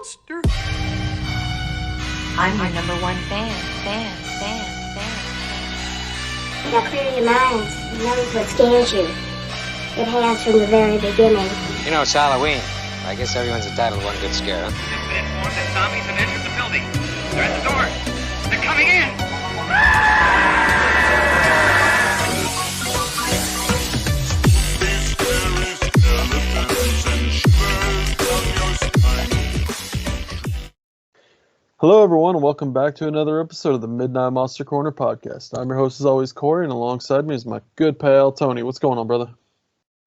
monster. I'm your number one fan. Now clear your minds. Notice what scares you. It has from the very beginning. You know, it's Halloween. I guess everyone's entitled to one good scare, huh? It's been informed that zombies have entered the building. They're at the door. They're coming in. Hello, everyone, and welcome back to another episode of the Midnight Monster Corner podcast. I'm your host, as always, Corey, and alongside me is my good pal, Tony. What's going on, brother?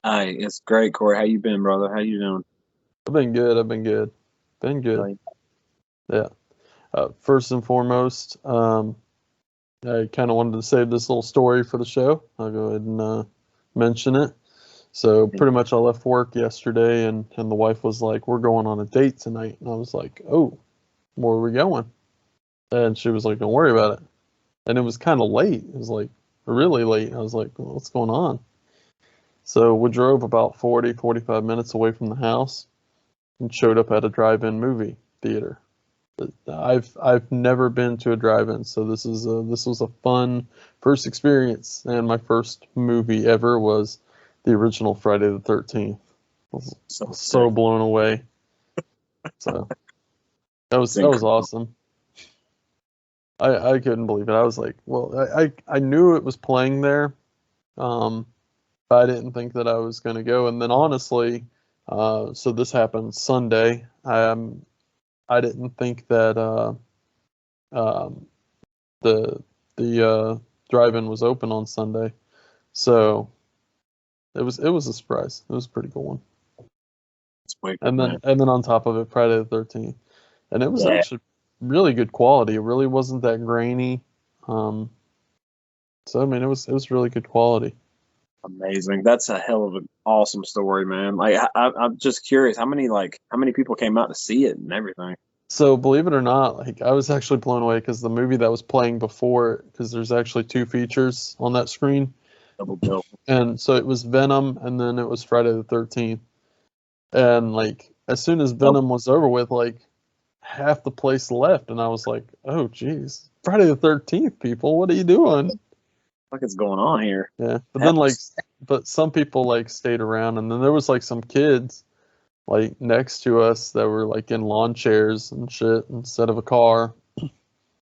Hi, it's great, Corey. How you been, brother? How you doing? I've been good. Yeah. First and foremost, I kind of wanted to save this little story for the show. I'll go ahead and mention it. So pretty much I left work yesterday, and the wife was like, we're going on a date tonight. And I was like, oh, where are we going? And she was like, don't worry about it. And it was kind of late. It was like really late. I was like, well, what's going on? So we drove about 45 minutes away from the house and showed up at a drive-in movie theater. I've never been to a drive-in, so this was a fun first experience. And my first movie ever was the original Friday the 13th. I was so blown away. So that was awesome. I couldn't believe it. I was like, well, I knew it was playing there, but I didn't think that I was going to go. And then honestly, so this happened Sunday. I didn't think that the drive-in was open on Sunday, so it was a surprise. It was a pretty cool one. And then on top of it, Friday the 13th. And it was actually really good quality. It really wasn't that grainy. So I mean, it was really good quality. Amazing. That's a hell of an awesome story, man. Like I'm just curious, how many people came out to see it and everything? So believe it or not, like I was actually blown away because the movie that was playing before, because there's actually two features on that screen. Double bill. And so it was Venom, and then it was Friday the 13th. And like as soon as Venom was over with, like half the place left, and I was like, oh geez, Friday the 13th, people, what are you doing? What is going on here? Yeah, but then but some people like stayed around, and then there was like some kids like next to us that were like in lawn chairs and shit instead of a car.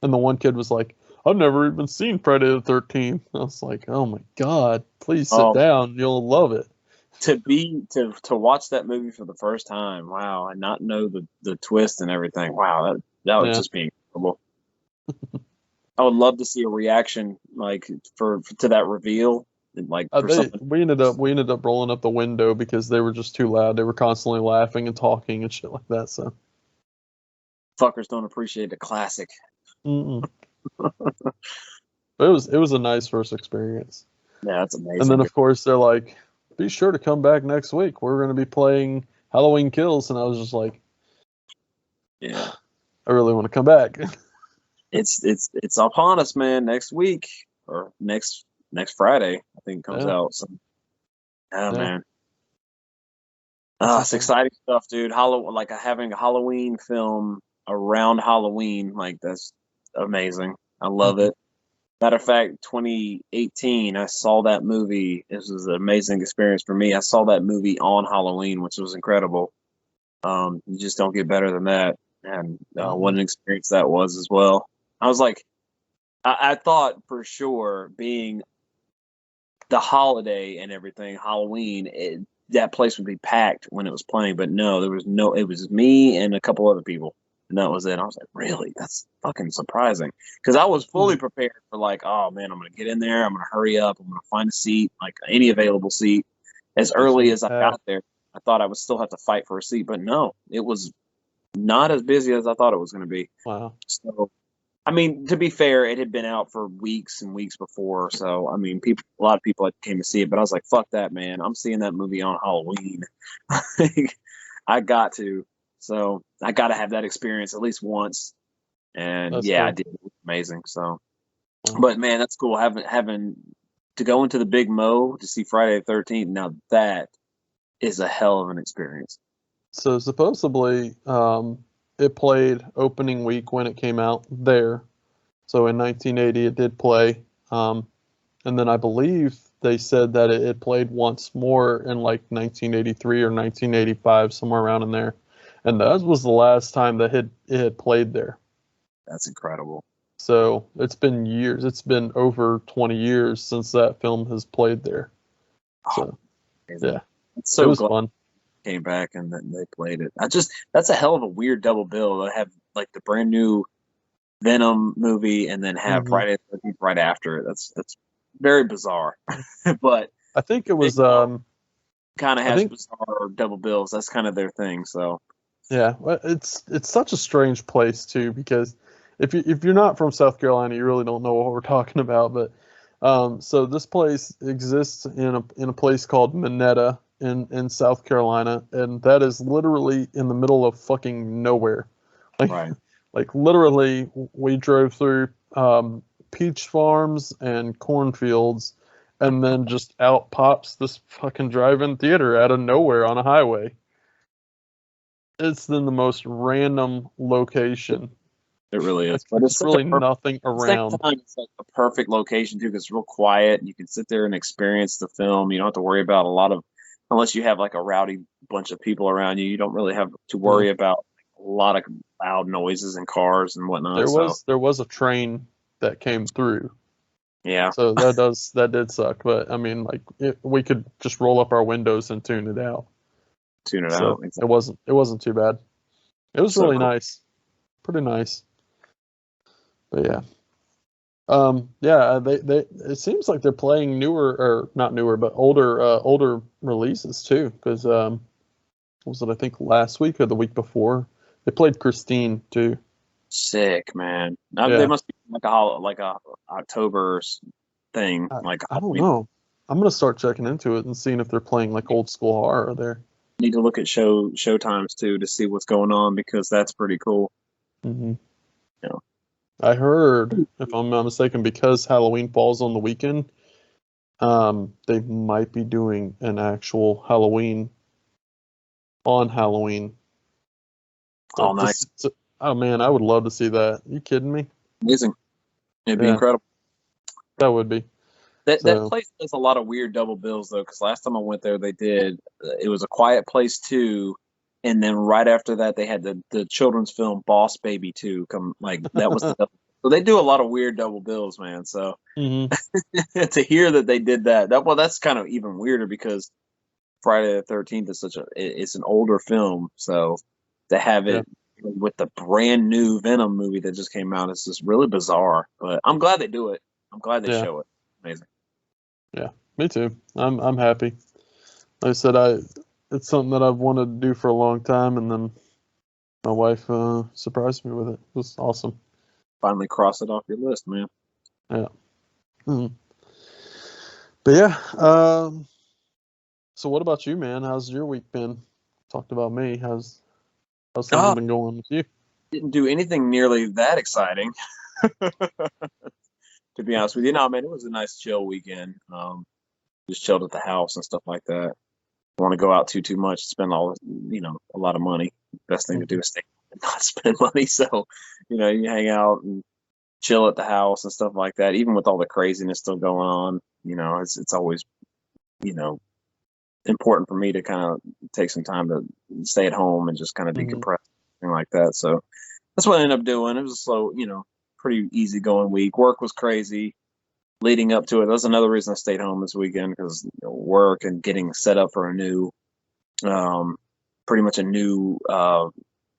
And the one kid was like, I've never even seen Friday the 13th. I was like, oh my God, please sit down. You'll love it. To watch that movie for the first time, wow, and not know the twist and everything. Wow, that would just be incredible. I would love to see a reaction like to that reveal. Like we ended up rolling up the window because they were just too loud. They were constantly laughing and talking and shit like that. So fuckers don't appreciate the classic. But it was a nice first experience. Yeah, that's amazing. And then of course they're like, be sure to come back next week. We're going to be playing Halloween Kills, and I was just like, yeah, I really want to come back. It's upon us, man. Next week or next Friday, I think it comes out. So, man. It's exciting stuff, dude. Like having a Halloween film around Halloween, like that's amazing. I love it. Matter of fact, 2018, I saw that movie. This was an amazing experience for me. I saw that movie on Halloween, which was incredible. You just don't get better than that. And what an experience that was as well. I was like, I thought for sure being the holiday and everything, Halloween, that place would be packed when it was playing. But no, it was me and a couple other people. And that was it. I was like, really? That's fucking surprising. Because I was fully prepared for like, oh man, I'm going to get in there. I'm going to hurry up. I'm going to find a seat, like any available seat. As early as I got there, I thought I would still have to fight for a seat. But no, it was not as busy as I thought it was going to be. Wow. So, I mean, to be fair, it had been out for weeks and weeks before. So, I mean, a lot of people came to see it. But I was like, fuck that, man. I'm seeing that movie on Halloween. I got to. So I got to have that experience at least once, and cool. I did. It was amazing. So, but man, that's cool. Having to go into the Big Mo to see Friday the 13th. Now that is a hell of an experience. So supposedly, it played opening week when it came out there. So in 1980, it did play. And then I believe they said that it played once more in like 1983 or 1985, somewhere around in there. And that was the last time that it had played there. That's incredible. So it's been years. It's been over 20 years since that film has played there. So, yeah. It's so it was glad fun. came back and then they played it. That's a hell of a weird double bill to have like the brand new Venom movie and then have Friday the 13th right after it. That's very bizarre. But I think it was kind of has bizarre double bills. That's kind of their thing. So yeah, it's such a strange place too, because if you're not from South Carolina, you really don't know what we're talking about. But so this place exists in a place called Minetta in South Carolina, and that is literally in the middle of fucking nowhere. right. Like literally, we drove through peach farms and cornfields, and then just out pops this fucking drive-in theater out of nowhere on a highway. It's in the most random location. It really is. But it's really nothing around. It's like the perfect location too, because it's real quiet. You can sit there and experience the film. You don't have to worry about a lot of, unless you have like a rowdy bunch of people around you. You don't really have to worry about a lot of loud noises and cars and whatnot. There was a train that came through. Yeah. So that did suck. But I mean, like we could just roll up our windows and tune it out. Exactly. It wasn't too bad. It was really nice. Pretty nice. But yeah. They it seems like they're playing newer, or not newer, but older releases too, because what was it, I think last week or the week before, they played Christine too. Sick, man. Yeah. They must be like a October thing. I don't know. I'm gonna start checking into it and seeing if they're playing like old school horror there. Need to look at show times too to see what's going on, because that's pretty cool. Mm-hmm. Yeah. I heard, if I'm not mistaken, because Halloween falls on the weekend, they might be doing an actual Halloween on Halloween. Oh, nice. Oh man, I would love to see that. Are you kidding me? Amazing. It'd be incredible. That would be. That place does a lot of weird double bills though, because last time I went there, they did. It was A Quiet Place 2, and then right after that, they had the children's film Boss Baby 2 come. Like that was the double. So they do a lot of weird double bills, man. So to hear that they did that's kind of even weirder, because Friday the 13th is it's an older film, so to have it with the brand new Venom movie that just came out, it's just really bizarre. But I'm glad they do it. I'm glad they show it. Amazing. Yeah, me too. I'm happy. Like I said, it's something that I've wanted to do for a long time, and then my wife surprised me with it. It was awesome. Finally cross it off your list, man. Yeah. Mm-hmm. But yeah. So what about you, man? How's your week been? Talked about me. How's things been going with you? Didn't do anything nearly that exciting. To be honest with you, no, man, it was a nice chill weekend. Just chilled at the house and stuff like that. Don't want to go out too much, spend a lot of money. Best thing to do is stay and not spend money. So, you hang out and chill at the house and stuff like that. Even with all the craziness still going on, it's always, important for me to kind of take some time to stay at home and just kind of decompress, something like that. So that's what I ended up doing. It was a slow, pretty easy going week. Work was crazy leading up to it. That's another reason I stayed home this weekend, because work and getting set up for a new, pretty much a new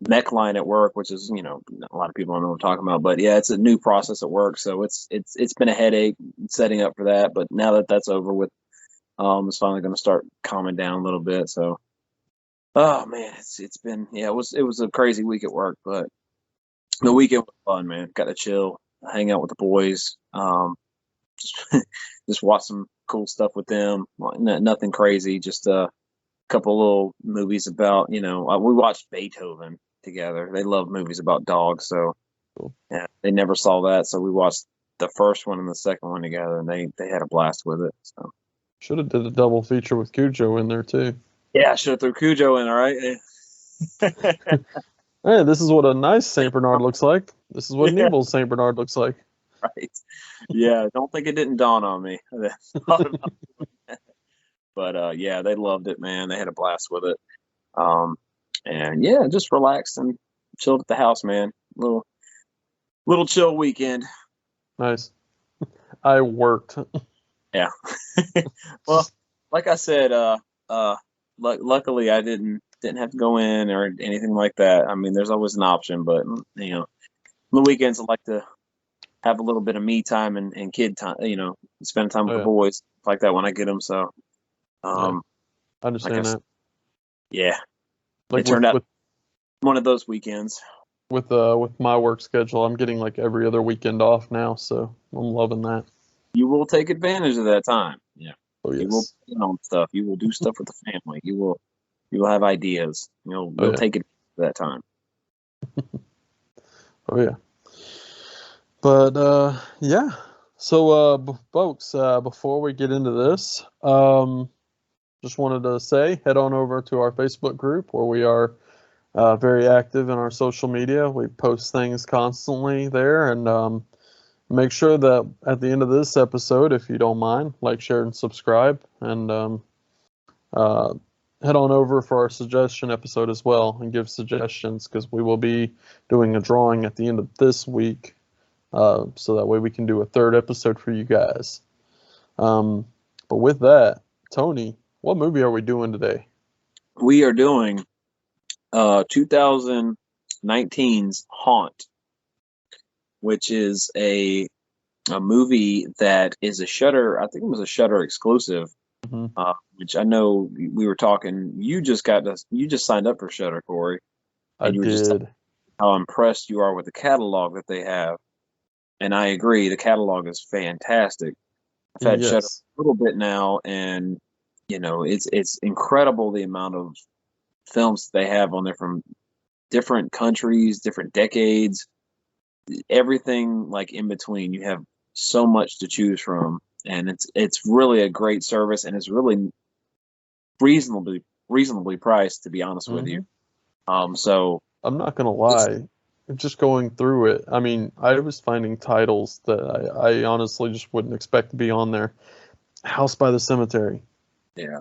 mech line at work, which is, a lot of people don't know what I'm talking about, but yeah, it's a new process at work. So it's been a headache setting up for that. But now that that's over with, it's finally going to start calming down a little bit. So, oh man, it's been, it was a crazy week at work, but the weekend was fun, man. Got to chill, hang out with the boys, just watch some cool stuff with them. Nothing crazy, just a couple little movies about, we watched Beethoven together. They love movies about dogs, so yeah, they never saw that, so we watched the first one and the second one together, and they had a blast with it. So should have did a double feature with Cujo in there too. Yeah, should have threw Cujo in. All right. Hey, this is what a nice Saint Bernard looks like. This is what an Yeah. evil Saint Bernard looks like. Right. Yeah, don't think it didn't dawn on me. Thought about it. But yeah, they loved it, man. They had a blast with it. And yeah, just relaxed and chilled at the house, man. Little chill weekend. Nice. I worked. Yeah. Well, like I said, luckily I didn't have to go in or anything like that. I mean, there's always an option, but you know, on the weekends I like to have a little bit of me time and kid time, you know, spend time with Oh, the yeah. boys like that when I get them. So, I understand like that. yeah, Like it turned out with one of those weekends. with my work schedule, I'm getting like every other weekend off now, so I'm loving that. You will take advantage of that time. Yeah, Oh you will yes. plan on stuff. You will do stuff with the family. You will have ideas. Oh, You'll yeah. take it that time. Oh yeah. But yeah. So folks, before we get into this, just wanted to say head on over to our Facebook group where we are very active in our social media. We post things constantly there, and make sure that at the end of this episode, if you don't mind, like, share, and subscribe, and head on over for our suggestion episode as well and give suggestions, because we will be doing a drawing at the end of this week, so that way we can do a third episode for you guys. But with that, Tony, what movie are we doing today? We are doing 2019's Haunt, which is a movie that is a Shudder. I think it was a Shudder exclusive. Mhm. Which I know we were talking. You just signed up for Shudder, Corey, I and you were just did. how impressed you are with the catalog that they have. And I agree, the catalog is fantastic. I've had Shudder Yes. a little bit now, and it's incredible the amount of films that they have on there from different countries, different decades, everything like in between. You have so much to choose from, and it's really a great service, and it's really reasonably priced, to be honest with you. So I'm not gonna lie, just going through it, I mean, I was finding titles that I honestly just wouldn't expect to be on there. House by the Cemetery. yeah,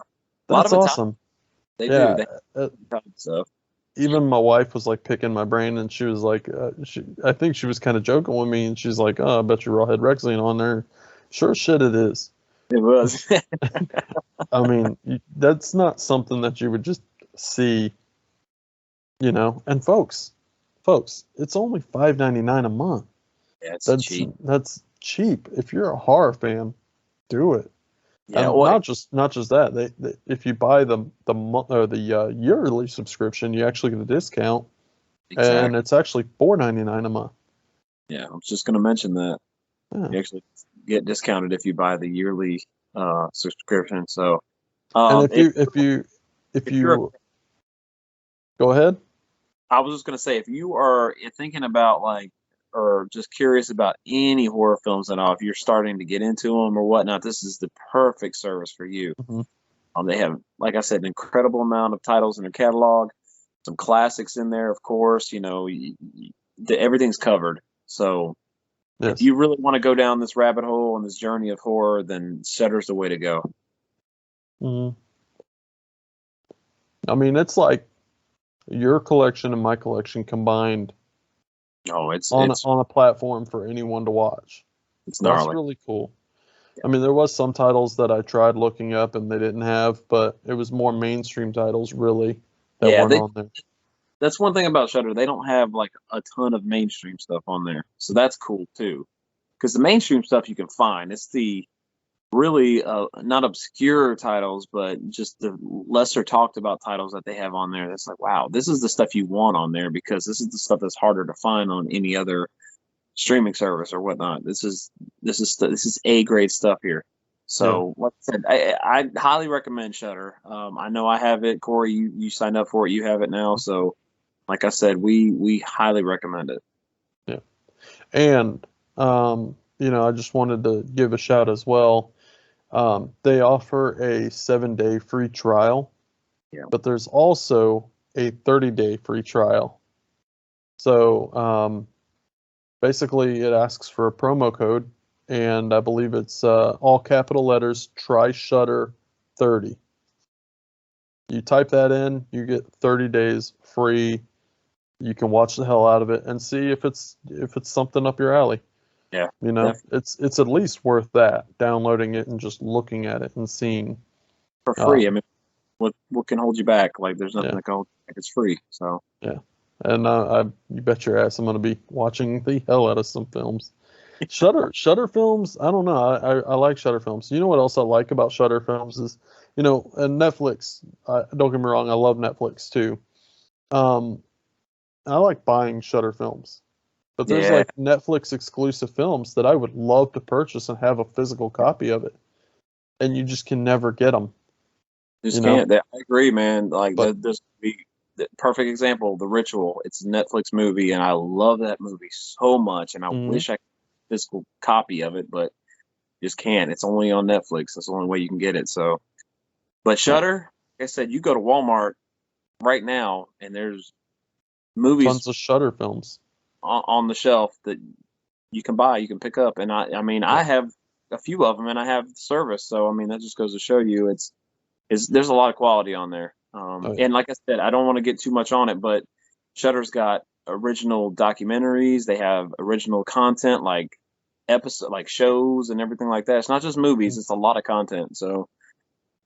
a lot That's of Italian, awesome. they Yeah. do Italian stuff. Even my wife was like picking my brain, and she was like, I think she was kind of joking with me, and she's like, "Oh, I bet you Rawhead Rex ain't on there." Sure as shit it is. It was. I mean, that's not something that you would just see, And folks, it's only $5.99 a month. Yeah, it's That's cheap. that's cheap. If you're a horror fan, do it. Yeah, And well, not just that. They if you buy the month or the yearly subscription, you actually get a discount, and exactly. it's actually $4.99 a month. Yeah, I was just going to mention that Yeah. you actually get discounted if you buy the yearly subscription. So, And if if you're you go ahead. I was just going to say, if you are thinking about or just curious about any horror films at all, if you're starting to get into them or whatnot, this is the perfect service for you. Mhm. They have, like I said, an incredible amount of titles in their catalog, some classics in there, of course. Everything's covered. So Yes. if you really want to go down this rabbit hole and this journey of horror, then Shudder's the way to go. Mhm. I mean, it's like your collection and my collection combined Oh, it's on a platform for anyone to watch. it's That's gnarly. really cool. I mean, there was some titles that I tried looking up and they didn't have, but it was more mainstream titles really that Yeah, weren't on there. That's one thing about Shudder. They don't have like a ton of mainstream stuff on there, so that's cool too. Because the mainstream stuff you can find, it's the really not obscure titles, but just the lesser talked about titles that they have on there. That's like, wow, this is the stuff you want on there, because this is the stuff that's harder to find on any other streaming service or whatnot. This is A grade stuff here. So, like I said, I highly recommend Shudder. I know I have it. Corey, you signed up for it. You have it now. So, like I said, we highly recommend it. Yeah. And I just wanted to give a shout as well. They offer a 7-day free trial, Yeah. but there's also a 30-day free trial. So basically, it asks for a promo code, and I believe it's all capital letters, try Shudder 30. You type that in, you get 30 days free. You can watch the hell out of it and see if it's something up your alley. Yeah, You know, definitely. it's at least worth that, downloading it and just looking at it and seeing. For free. I mean, what can hold you back? Like, there's nothing Yeah. that can hold you back. It's free. So Yeah. And you bet your ass I'm going to be watching the hell out of some films. Shudder films, I don't know. I like Shudder films. You know what else I like about Shudder films is, and Netflix. Don't get me wrong, I love Netflix too. I like buying Shudder films, but there's Yeah. like Netflix exclusive films that I would love to purchase and have a physical copy of it, and you just can never get them. just can't. I agree, man. Like, But- there's the perfect example, The Ritual. It's a Netflix movie, and I love that movie so much, and I Mhm. wish I could have a physical copy of it, but just can't. It's only on Netflix. That's the only way you can get it. So, but Shudder, like I said, you go to Walmart right now, and there's movies Tons of Shudder films. on the shelf that you can buy, you can pick up. And I mean, I have a few of them, and I have the service. So, I mean, that just goes to show you there's a lot of quality on there. Oh, yeah. And like I said, I don't want to get too much on it, but Shudder's got original documentaries. They have original content, like like shows and everything like that. It's not just movies; it's a lot of content. So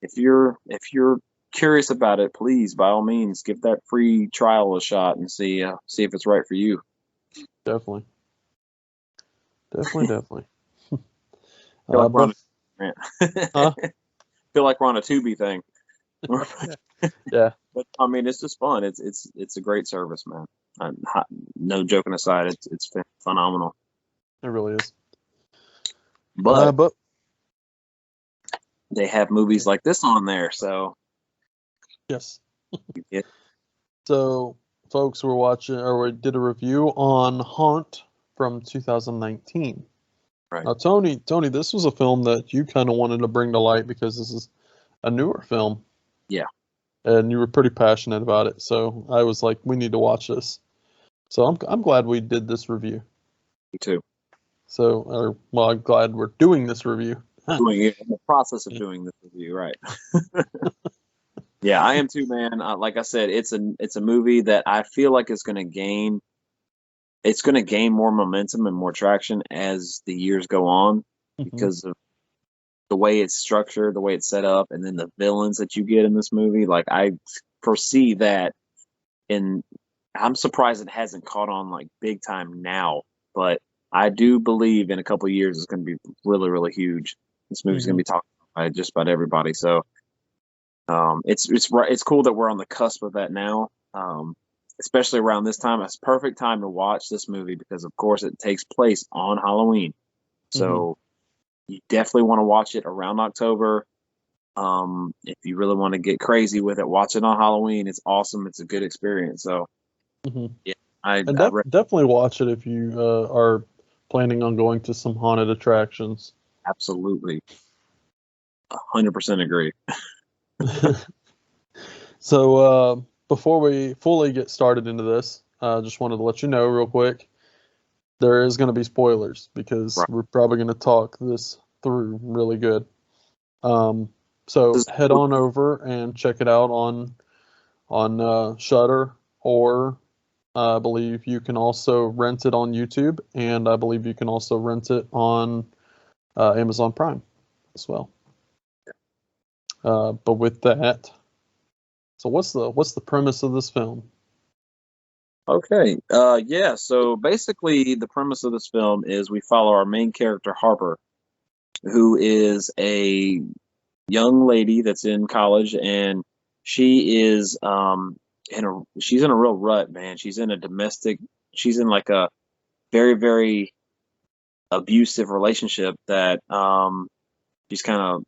if you're curious about it, please, by all means, give that free trial a shot and see if it's right for you. Definitely. Definitely. Feel like we're on Huh? feel like we're on a Tubi thing. Yeah. But I mean, it's just fun. It's a great service, man. No joking aside, it's phenomenal. It really is. But they have movies like this on there, so yes. you get So, folks, we did a review on Haunt from 2019. Right. Now, Tony, this was a film that you kind of wanted to bring to light because this is a newer film. Yeah. And you were pretty passionate about it, so I was like, we need to watch this. So I'm glad we did this review. me too. So, I'm glad we're doing this review. Doing it in the process of doing this review, right? Yeah, I am too, man. Like I said, it's a movie that I feel like it's going to gain more momentum and more traction as the years go on because of the way it's structured, the way it's set up, and then the villains that you get in this movie. Like, I foresee that, and I'm surprised it hasn't caught on like big time now, but I do believe in a couple of years it's going to be really, really huge. This movie's going to be talked about by just about everybody. So it's cool that we're on the cusp of that now, especially around this time. It's perfect time to watch this movie because, of course, it takes place on Halloween. So you definitely want to watch it around October. If you really want to get crazy with it, watch it on Halloween. It's awesome. It's a good experience. So yeah, definitely watch it if you are planning on going to some haunted attractions. Absolutely. 100% agree. So before we fully get started into this, I just wanted to let you know real quick, there is going to be spoilers because we're probably going to talk this through really good. So head on over and check it out on Shudder, or I believe you can also rent it on YouTube, and I believe you can also rent it on Amazon Prime as well. But with that, so what's the premise of this film? Okay. Yeah. So basically, the premise of this film is we follow our main character, Harper, who is a young lady that's in college, and she is she's in a real rut, man. She's in like a very, very abusive relationship that she's kind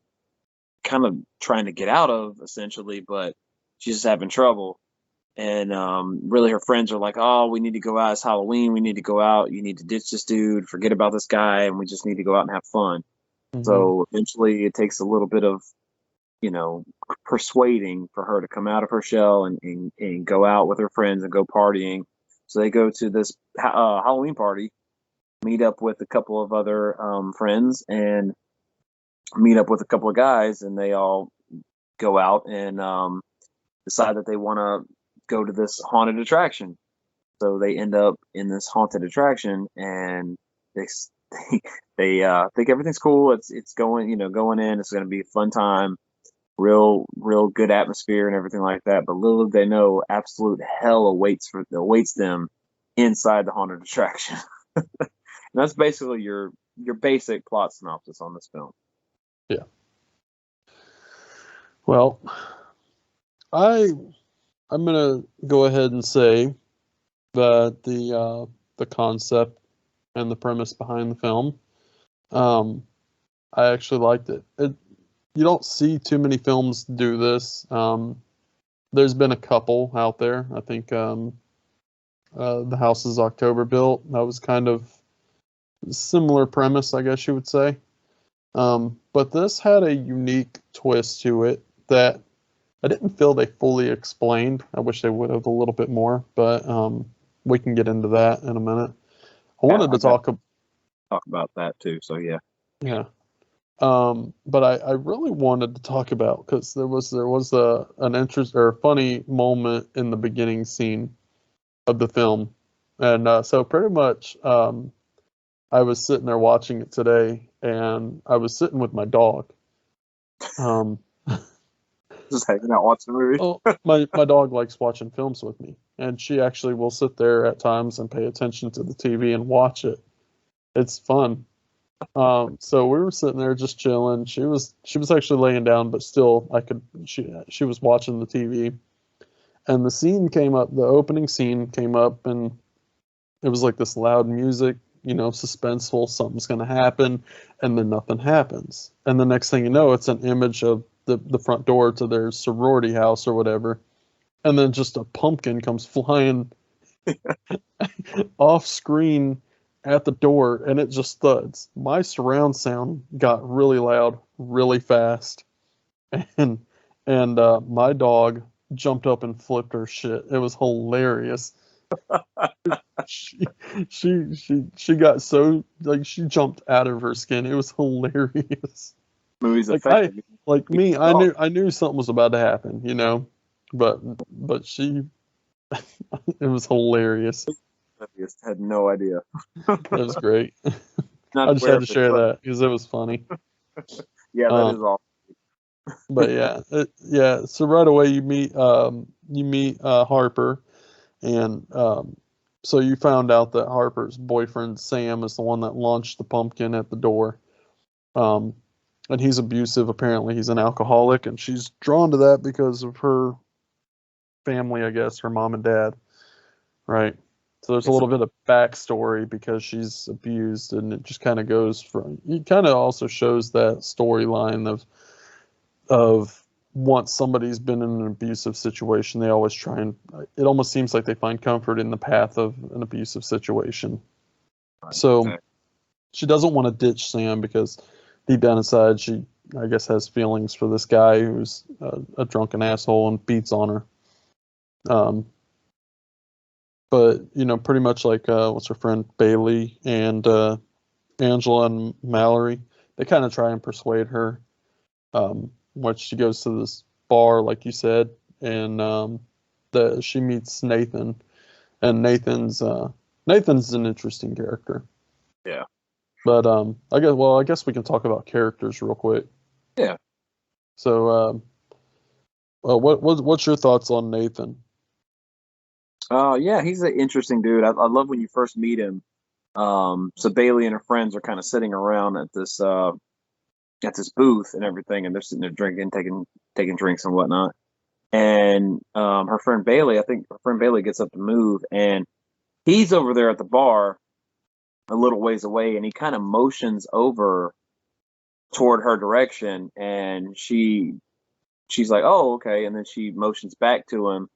of trying to get out of, essentially, but she's just having trouble. And really, her friends are like, "Oh, we need to go out. It's Halloween. We need to go out. You need to ditch this dude. Forget about this guy, and we just need to go out and have fun." So eventually, it takes a little bit of, persuading for her to come out of her shell and go out with her friends and go partying. So they go to this Halloween party, meet up with a couple of other friends, and meet up with a couple of guys, and they all go out and decide that they want to go to this haunted attraction. So they end up in this haunted attraction, and they think everything's cool. It's going in. It's going to be a fun time, real good atmosphere and everything like that. But little did they know, absolute hell awaits them inside the haunted attraction. And that's basically your basic plot synopsis on this film. Yeah. Well, I'm gonna go ahead and say that the concept and the premise behind the film, I actually liked it. You don't see too many films do this. There's been a couple out there. I think The House is October Built. That was kind of similar premise, I guess you would say. But this had a unique twist to it that I didn't feel they fully explained. I wish they would have a little bit more, but we can get into that in a minute. I wanted to talk about that too. So yeah. Yeah. But I really wanted to talk about, because there was an interest or a funny moment in the beginning scene of the film, and so pretty much I was sitting there watching it today, and I was sitting with my dog. Just hanging out watching the movie. Oh, my dog likes watching films with me, and she actually will sit there at times and pay attention to the TV and watch it. It's fun. So we were sitting there just chilling. She was actually laying down, but still she was watching the TV. And the scene came up, the opening scene came up, and it was like this loud music, suspenseful, something's going to happen, and then nothing happens. And the next thing you know, it's an image of the front door to their sorority house or whatever. And then just a pumpkin comes flying off screen at the door, and it just thuds. My surround sound got really loud, really fast, and my dog jumped up and flipped her shit. It was hilarious. she got so, like, she jumped out of her skin. It was hilarious. Movies like I knew something was about to happen, but she it was hilarious. I just had no idea. That was great. I just had to share that because it was funny. Yeah, that is awesome. But yeah, so right away you meet Harper, and so you found out that Harper's boyfriend Sam is the one that launched the pumpkin at the door, and he's abusive. Apparently, he's an alcoholic, and she's drawn to that because of her family, I guess, her mom and dad, right? So there's a little bit of backstory because she's abused, and it just kind of goes from. It kind of also shows that storyline of once somebody's been in an abusive situation, they always try and. It almost seems like they find comfort in the path of an abusive situation. Right. So she doesn't want to ditch Sam because deep down inside she, I guess, has feelings for this guy who's a drunken asshole and beats on her. But, pretty much like, what's her friend, Bailey and Angela and Mallory, they kind of try and persuade her, when she goes to this bar, like you said, and she meets Nathan, and Nathan's an interesting character. Yeah. But I guess we can talk about characters real quick. Yeah. So, what's your thoughts on Nathan? Yeah, he's an interesting dude. I love when you first meet him. So Bailey and her friends are kind of sitting around at this booth and everything, and they're sitting there drinking, taking drinks and whatnot. And her friend Bailey, I think her friend Bailey gets up to move, and he's over there at the bar a little ways away, and he kind of motions over toward her direction, and she's like, "Oh, okay," and then she motions back to him,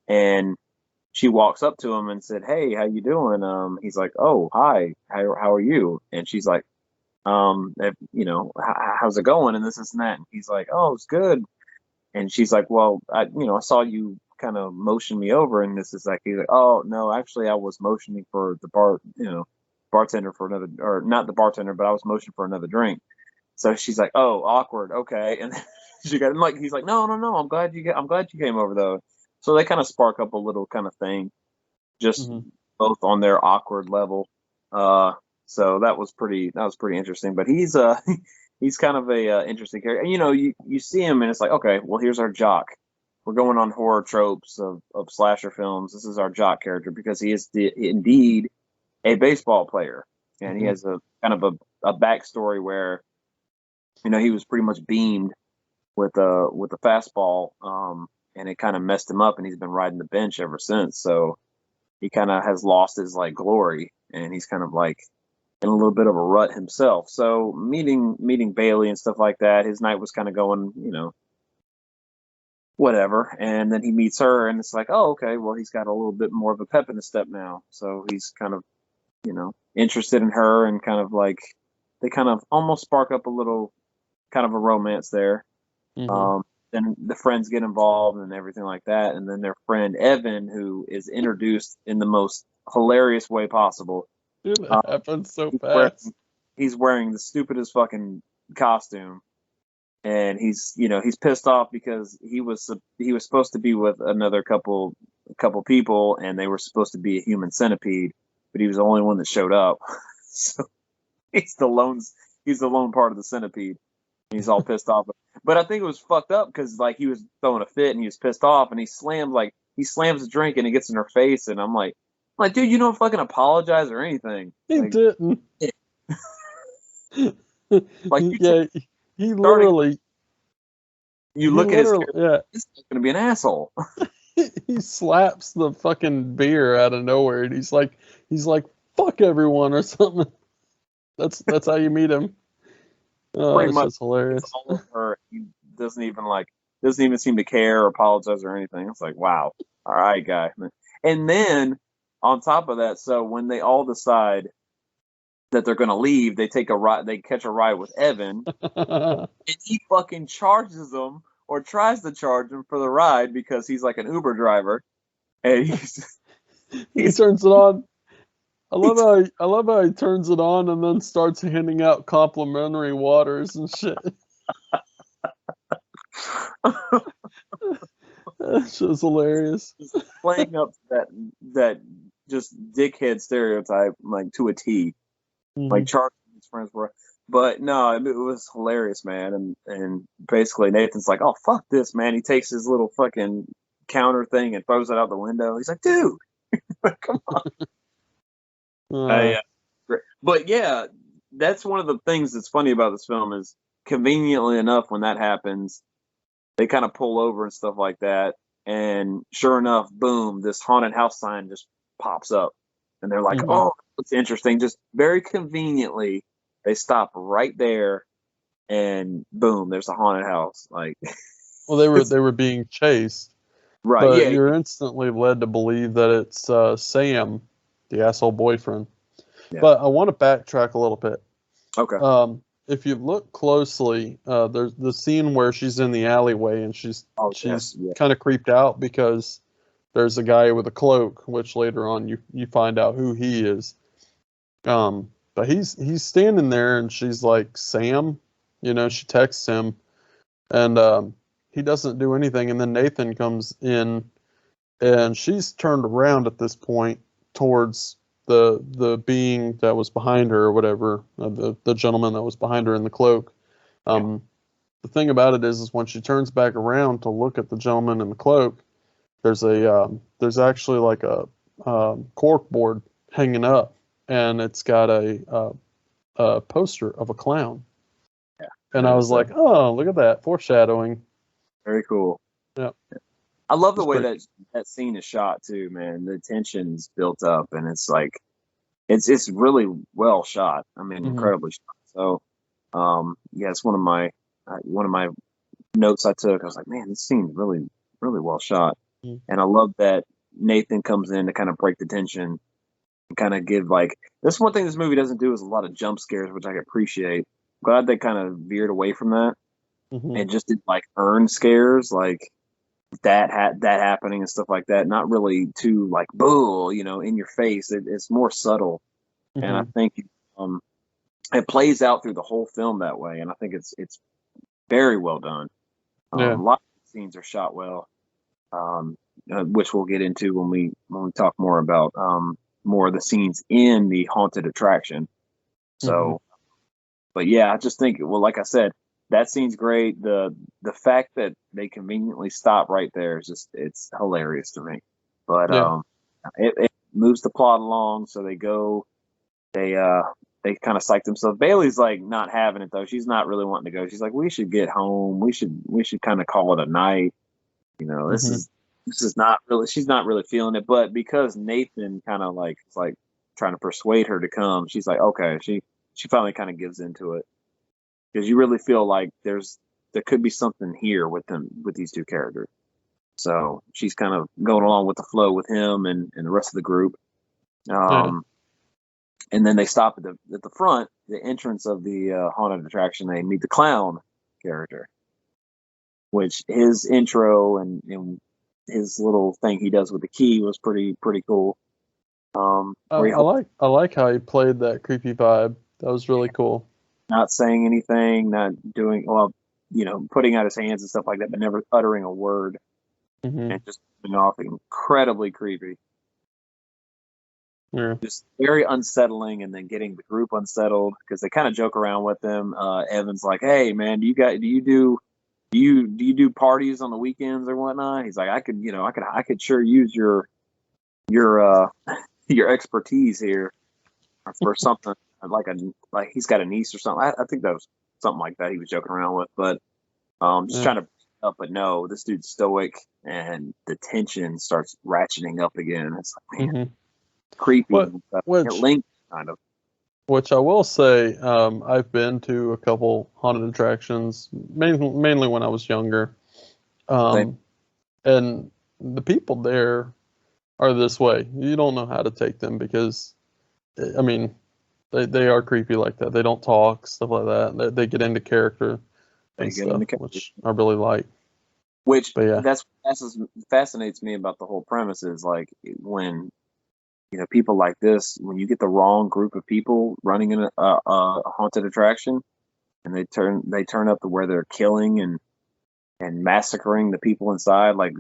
and she walks up to him and said, "Hey, how you doing?" He's like, "Oh, hi, how are you?" And she's like, how's it going? And this and that. And he's like, "Oh, it's good." And she's like, "Well, I saw you kind of motioned me over, and this is like, he's like, oh no, actually I was motioning for the bartender for another, or not the bartender, but I was motioning for another drink. So she's like, oh, awkward, okay. And then she got, and like, he's like, no, I'm glad you came over though. So they kind of spark up a little kind of thing, just both on their awkward level. So that was pretty interesting. But he's he's kind of a interesting character. And you see him and it's like, okay, well, here's our jock. We're going on horror tropes of slasher films. This is our jock character because he is indeed a baseball player, and he has a kind of a backstory where he was pretty much beamed with a fastball, and it kind of messed him up, and he's been riding the bench ever since. So he kind of has lost his like glory, and he's kind of like in a little bit of a rut himself. So meeting Bailey and stuff like that, his night was kind of going, whatever. And then he meets her, and it's like, oh, okay, well, he's got a little bit more of a pep in his step now. So he's kind of, interested in her, and kind of like they kind of almost spark up a little kind of a romance there. Then the friends get involved and everything like that. And then their friend Evan, who is introduced in the most hilarious way possible. Dude, that happens so fast. He's wearing the stupidest fucking costume, and he's pissed off because he was supposed to be with another couple people, and they were supposed to be a human centipede, but he was the only one that showed up. So he's the lone part of the centipede. He's all pissed off. But I think it was fucked up because like he was throwing a fit and he was pissed off, and he slams the drink and it gets in her face, and I'm like, dude, you don't fucking apologize or anything. He like, didn't. Like he literally. You look at his character, yeah. He's gonna be an asshole. He slaps the fucking beer out of nowhere, and he's like, fuck everyone or something. That's how you meet him. Oh, it's just hilarious. He doesn't even seem to care or apologize or anything. It's like, wow, all right, guy. And then on top of that, so when they all decide that they're gonna leave, they take a ride. They catch a ride with Evan, and he fucking charges them or tries to charge him for the ride because he's like an Uber driver, and he turns it on. I love how he turns it on and then starts handing out complimentary waters and shit. That's just hilarious. Playing up that just dickhead stereotype like to a T, like charging his friends for. But no, it was hilarious, man. And basically Nathan's like, oh fuck this, man. He takes his little fucking counter thing and throws it out the window. He's like, dude, come on. But yeah, that's one of the things that's funny about this film is conveniently enough when that happens, they kind of pull over and stuff like that, and sure enough, boom, this haunted house sign just pops up, and they're like, oh, that's interesting. Just very conveniently, they stop right there, and boom, there's a haunted house. Like, well, they were being chased, right? But yeah, you're instantly led to believe that it's Sam, the asshole boyfriend. Yeah. But I want to backtrack a little bit. Okay. If you look closely, there's the scene where she's in the alleyway and she's kind of creeped out because there's a guy with a cloak, which later on you find out who he is. But he's standing there and she's like, Sam, she texts him, and he doesn't do anything. And then Nathan comes in, and she's turned around at this point towards the being that was behind her or whatever, the gentleman that was behind her in the cloak. The thing about it is when she turns back around to look at the gentleman in the cloak, there's actually like a cork board hanging up, and it's got a poster of a clown. Yeah. And I was like, oh, look at that foreshadowing. Very cool. Yeah. I love the way that scene is shot too, man. The tension's built up, and it's like, it's really well shot. I mean, incredibly shot. So, yeah, it's one of my notes I took. I was like, man, this scene's really, really well shot. And I love that Nathan comes in to kind of break the tension and kind of give that's one thing this movie doesn't do is a lot of jump scares, which I appreciate. Glad they kind of veered away from that and just did earn scares. Like, that happening and stuff like that. Not really too like boo, in your face. It's more subtle, and I think um, it plays out through the whole film that way. And I think it's very well done. Yeah. A lot of scenes are shot well, which we'll get into when we talk more about more of the scenes in the haunted attraction. So, but yeah, I just think, well, like I said, that scene's great. The fact that they conveniently stop right there is just, it's hilarious to me. But Yeah. it moves the plot along. So they kind of psych themselves. Bailey's like not having it though. She's not really wanting to go. She's like, we should get home. We should kind of call it a night. This is not really, she's not really feeling it. But because Nathan kind of like is like trying to persuade her to come, she's like, okay. She finally kind of gives into it, because you really feel like there could be something here with these two characters. So she's kind of going along with the flow with him and the rest of the group. And then they stop at the front, the entrance of the haunted attraction. They meet the clown character, which his intro and his little thing he does with the key was pretty cool. I like how he played that creepy vibe. That was really cool. Not saying anything, not doing, well, putting out his hands and stuff like that, but never uttering a word, and just coming off incredibly creepy. Yeah. Just very unsettling, and then getting the group unsettled because they kind of joke around with them. Evan's like, "Hey, man, do you do parties on the weekends or whatnot?" He's like, "I could sure use your expertise here for something like he's got a niece or something." I think that was something like that he was joking around with, but just trying to up. But no, this dude's stoic, and the tension starts ratcheting up again. It's like, man, creepy. Link kind of. Which I will say, I've been to a couple haunted attractions, mainly when I was younger, and the people there are this way. You don't know how to take them because, I mean, they are creepy like that. They don't talk, stuff like that. They get into character and stuff, which I really like. That's fascinates me about the whole premise is like when, people like this, when you get the wrong group of people running in a haunted attraction, and they turn up to where they're killing and massacring the people inside. Like,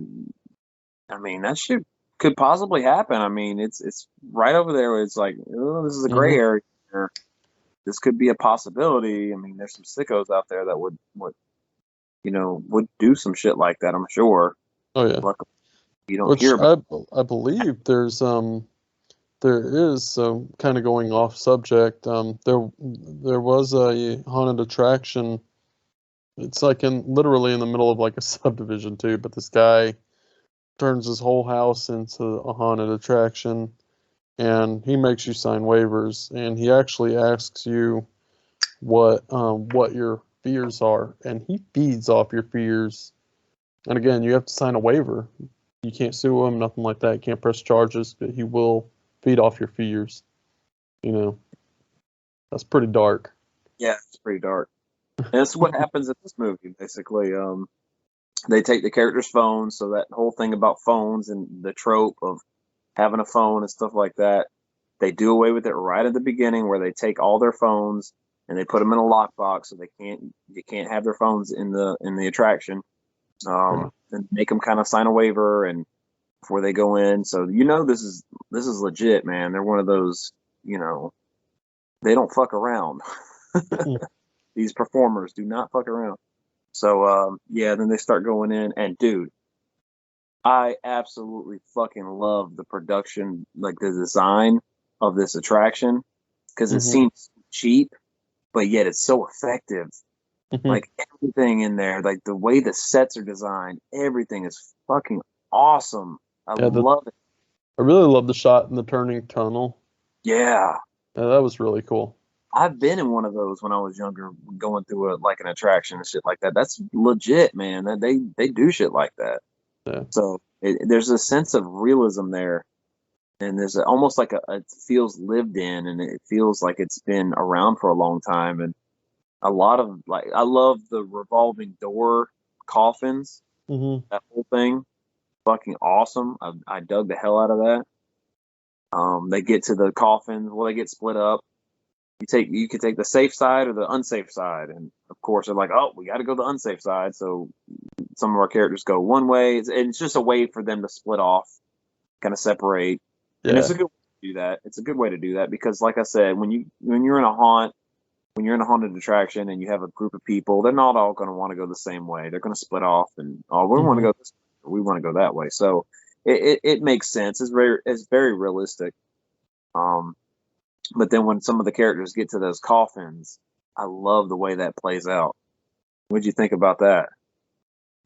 I mean, that shit could possibly happen. I mean, it's right over there. Where it's like, oh, this is a gray area. This could be a possibility. I mean, there's some sickos out there that would do some shit like that, I'm sure. Oh yeah. Luckily, you don't hear about I believe there is kind of going off subject. There was a haunted attraction. It's like literally in the middle of like a subdivision too, but this guy turns his whole house into a haunted attraction, and he makes you sign waivers, and he actually asks you what your fears are, and he feeds off your fears. And again, you have to sign a waiver. You can't sue him, nothing like that. You can't press charges, but he will feed off your fears. That's pretty dark. Yeah, it's pretty dark. And that's what happens in this movie, basically. They take the characters' phones, so that whole thing about phones and the trope of having a phone and stuff like that, they do away with it right at the beginning, where they take all their phones and they put them in a lockbox, so they can't have their phones in the attraction. And make them kind of sign a waiver and before they go in. So this is legit, man. They're one of those, they don't fuck around. These performers do not fuck around. So then they start going in, and dude, I absolutely fucking love the production, like the design of this attraction, because it seems cheap, but yet it's so effective. Like everything in there, like the way the sets are designed, everything is fucking awesome. I love it. I really love the shot in the turning tunnel. Yeah, that was really cool. I've been in one of those when I was younger, going through an attraction and shit like that. That's legit, man. They do shit like that. Yeah. So there's a sense of realism there, and there's almost like it feels lived in, and it feels like it's been around for a long time. And a lot of I love the revolving door coffins. That whole thing, fucking awesome. I dug the hell out of that. They get to the coffin. Well, they get split up. You could take the safe side or the unsafe side, and of course they're like, oh, we got to go the unsafe side. So some of our characters go one way. It's just a way for them to split off, kind of separate. And it's a good way to do that. It's a good way to do that because, like I said, when you're in a haunted attraction and you have a group of people, they're not all going to want to go the same way. They're going to split off, and we want to go this way, or we want to go that way. So it makes sense. It's very realistic. But then when some of the characters get to those coffins, I love the way that plays out. What'd you think about that?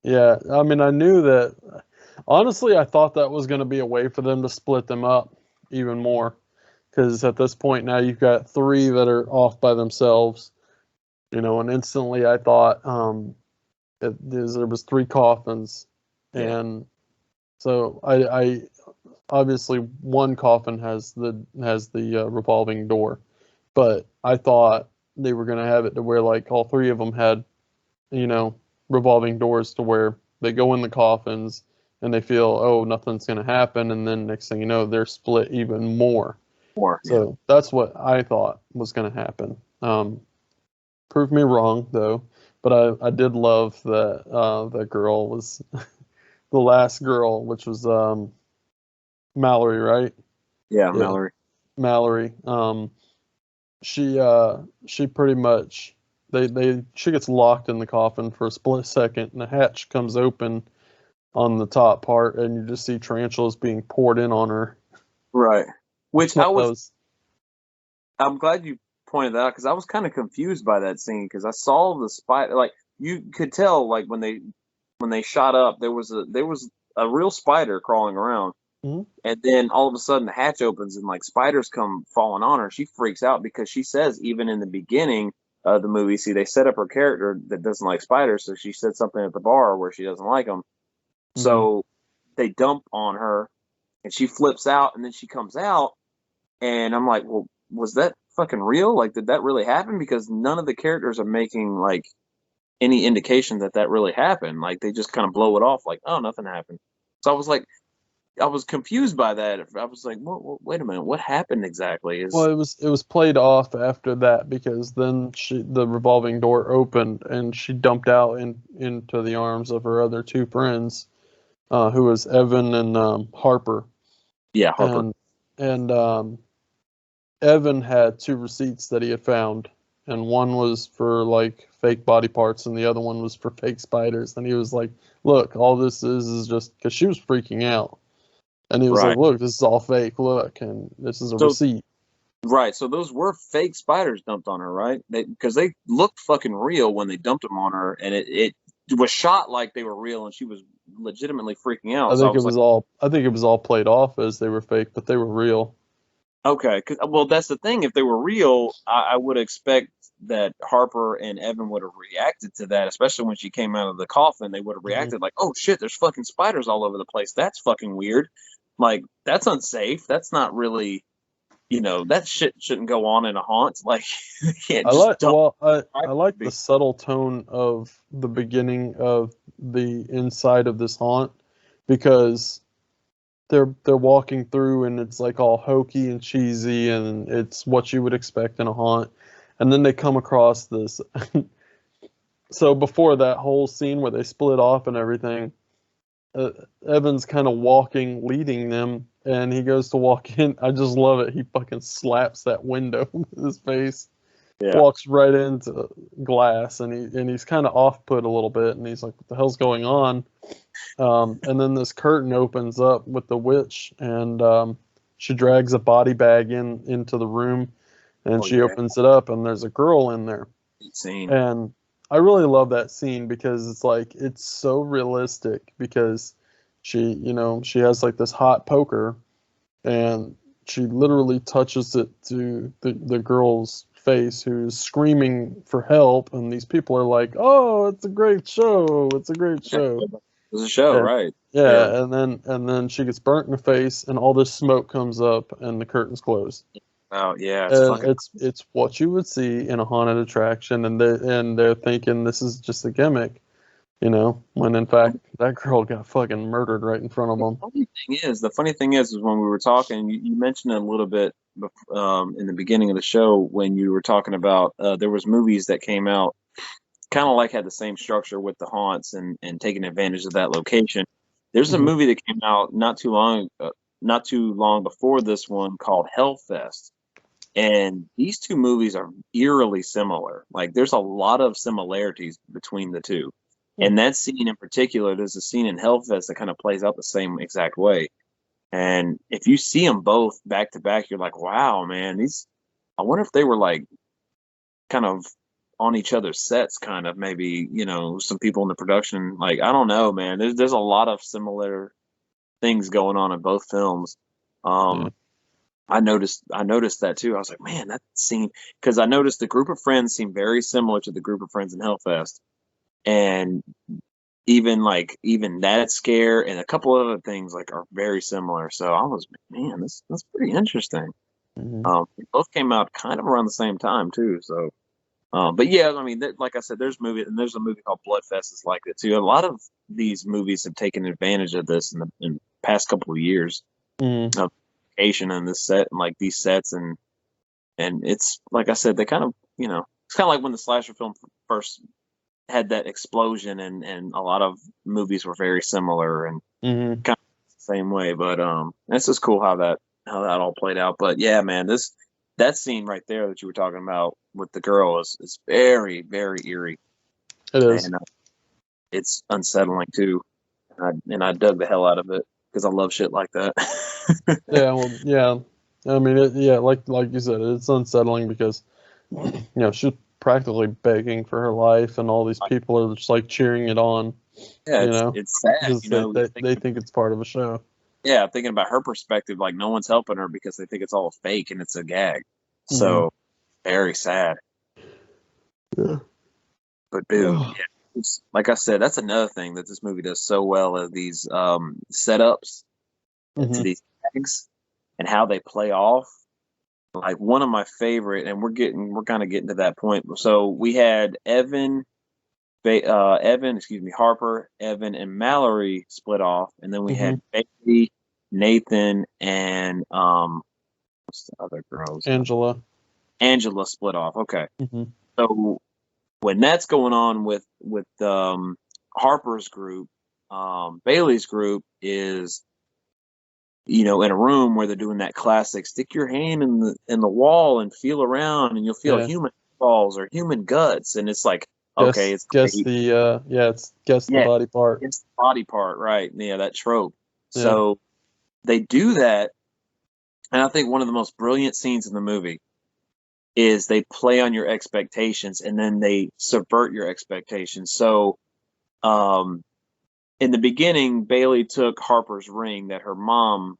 Yeah, I mean, I knew that. Honestly, I thought that was going to be a way for them to split them up even more. Because at this point now you've got three that are off by themselves. And instantly I thought there was three coffins. Yeah. And so I obviously one coffin has the revolving door, but I thought they were going to have it to where like all three of them had, revolving doors to where they go in the coffins and they feel, oh, nothing's going to happen. And then next thing you know, they're split even more. So that's what I thought was going to happen. Proved me wrong though, but I did love that that girl was the last girl, which was Mallory, right? Yeah, Mallory. She pretty much she gets locked in the coffin for a split second, and the hatch comes open on the top part, and you just see tarantulas being poured in on her. Right. Which I'm glad you pointed that out because I was kind of confused by that scene because I saw the spider. Like you could tell, like when they shot up, there was a real spider crawling around. And then all of a sudden the hatch opens and like spiders come falling on her. She freaks out because she says even in the beginning of the movie, see, they set up her character that doesn't like spiders. So she said something at the bar where she doesn't like them. So they dump on her and she flips out and then she comes out and I'm like, well, was that fucking real? Like, did that really happen? Because none of the characters are making like any indication that really happened. Like they just kind of blow it off like, oh, nothing happened. So I was confused by that. I was like, well, wait a minute, what happened exactly? Well, it was played off after that because then the revolving door opened and she dumped out into the arms of her other two friends, who was Evan and Harper. Yeah, Harper. And Evan had two receipts that he had found, and one was for like fake body parts and the other one was for fake spiders. And he was like, look, all this is just because she was freaking out. And he was like, look, this is all fake. Look, and this is a receipt. Right. So those were fake spiders dumped on her, right? Because they looked fucking real when they dumped them on her. And it was shot like they were real and she was legitimately freaking out. I think it was all played off as they were fake, but they were real. Okay. Well, that's the thing. If they were real, I would expect that Harper and Evan would have reacted to that, especially when she came out of the coffin. They would have reacted like, oh, shit, there's fucking spiders all over the place. That's fucking weird. Like, that's unsafe. That's not really, that shit shouldn't go on in a haunt. Like, you can't I like the subtle tone of the beginning of the inside of this haunt because they're walking through and it's like all hokey and cheesy and it's what you would expect in a haunt. And then they come across this. So before that whole scene where they split off and everything, Evan's kind of leading them, and he goes to walk in. I just love it. He fucking slaps that window with his face, walks right into glass, and he's kind of off-put a little bit, and he's like, what the hell's going on? And then this curtain opens up with the witch, and she drags a body bag into the room, and she opens it up, and there's a girl in there. Insane. And I really love that scene because it's so realistic because she has like this hot poker and she literally touches it to the girl's face who's screaming for help. And these people are like, oh, it's a great show. It's a great show. It's a show, right? Yeah. And then she gets burnt in the face and all this smoke comes up and the curtains close. Oh yeah, it's what you would see in a haunted attraction, and they're thinking this is just a gimmick, when in fact that girl got fucking murdered right in front of them. The funny thing is when we were talking, you mentioned it a little bit in the beginning of the show when you were talking about there was movies that came out kind of like had the same structure with the haunts and taking advantage of that location. There's a movie that came out not too long before this one called Hellfest. And these two movies are eerily similar. Like there's a lot of similarities between the two. And that scene in particular, there's a scene in Hellfest that kind of plays out the same exact way. And if you see them both back to back, you're like, wow, man, I wonder if they were like kind of on each other's sets, kind of maybe, some people in the production. Like, I don't know, man. There's a lot of similar things going on in both films. I noticed that too. I was like, man, that scene, because I noticed the group of friends seemed very similar to the group of friends in Hellfest. And even that scare and a couple other things like are very similar. So I was, man, that's pretty interesting. They both came out kind of around the same time too. So, but yeah, I mean, like I said, there's a movie called Bloodfest that's like it too. A lot of these movies have taken advantage of this in the past couple of years of location and this set and like these sets and it's like I said, they kind of, it's kind of like when the slasher film first had that explosion and a lot of movies were very similar and kind of the same way. But it's just cool how that all played out. But yeah, man, that scene right there that you were talking about with the girl is very, very eerie. It is. And it's unsettling too. And I dug the hell out of it because I love shit like that. Yeah, well, yeah. I mean, like you said, it's unsettling because she's practically begging for her life, and all these people are just like cheering it on. Yeah, it's sad. They think it's part of a show. Yeah, thinking about her perspective, like no one's helping her because they think it's all fake and it's a gag. So very sad. Yeah. But dude, like I said, that's another thing that this movie does so well is these setups to these gags and how they play off. Like one of my favorite, and we're kind of getting to that point. So we had Harper, Evan, and Mallory split off, and then we had Bailey, Nathan, and what's the other girl's? Angela split off. Okay, so when that's going on with Harper's group, Bailey's group is in a room where they're doing that classic stick your hand in the wall and feel around and you'll feel human balls or human guts, and it's like guess the body part. It's the body part, right? Yeah, that trope. Yeah. So they do that, and I think one of the most brilliant scenes in the movie is they play on your expectations and then they subvert your expectations. So in the beginning, Bailey took Harper's ring that her mom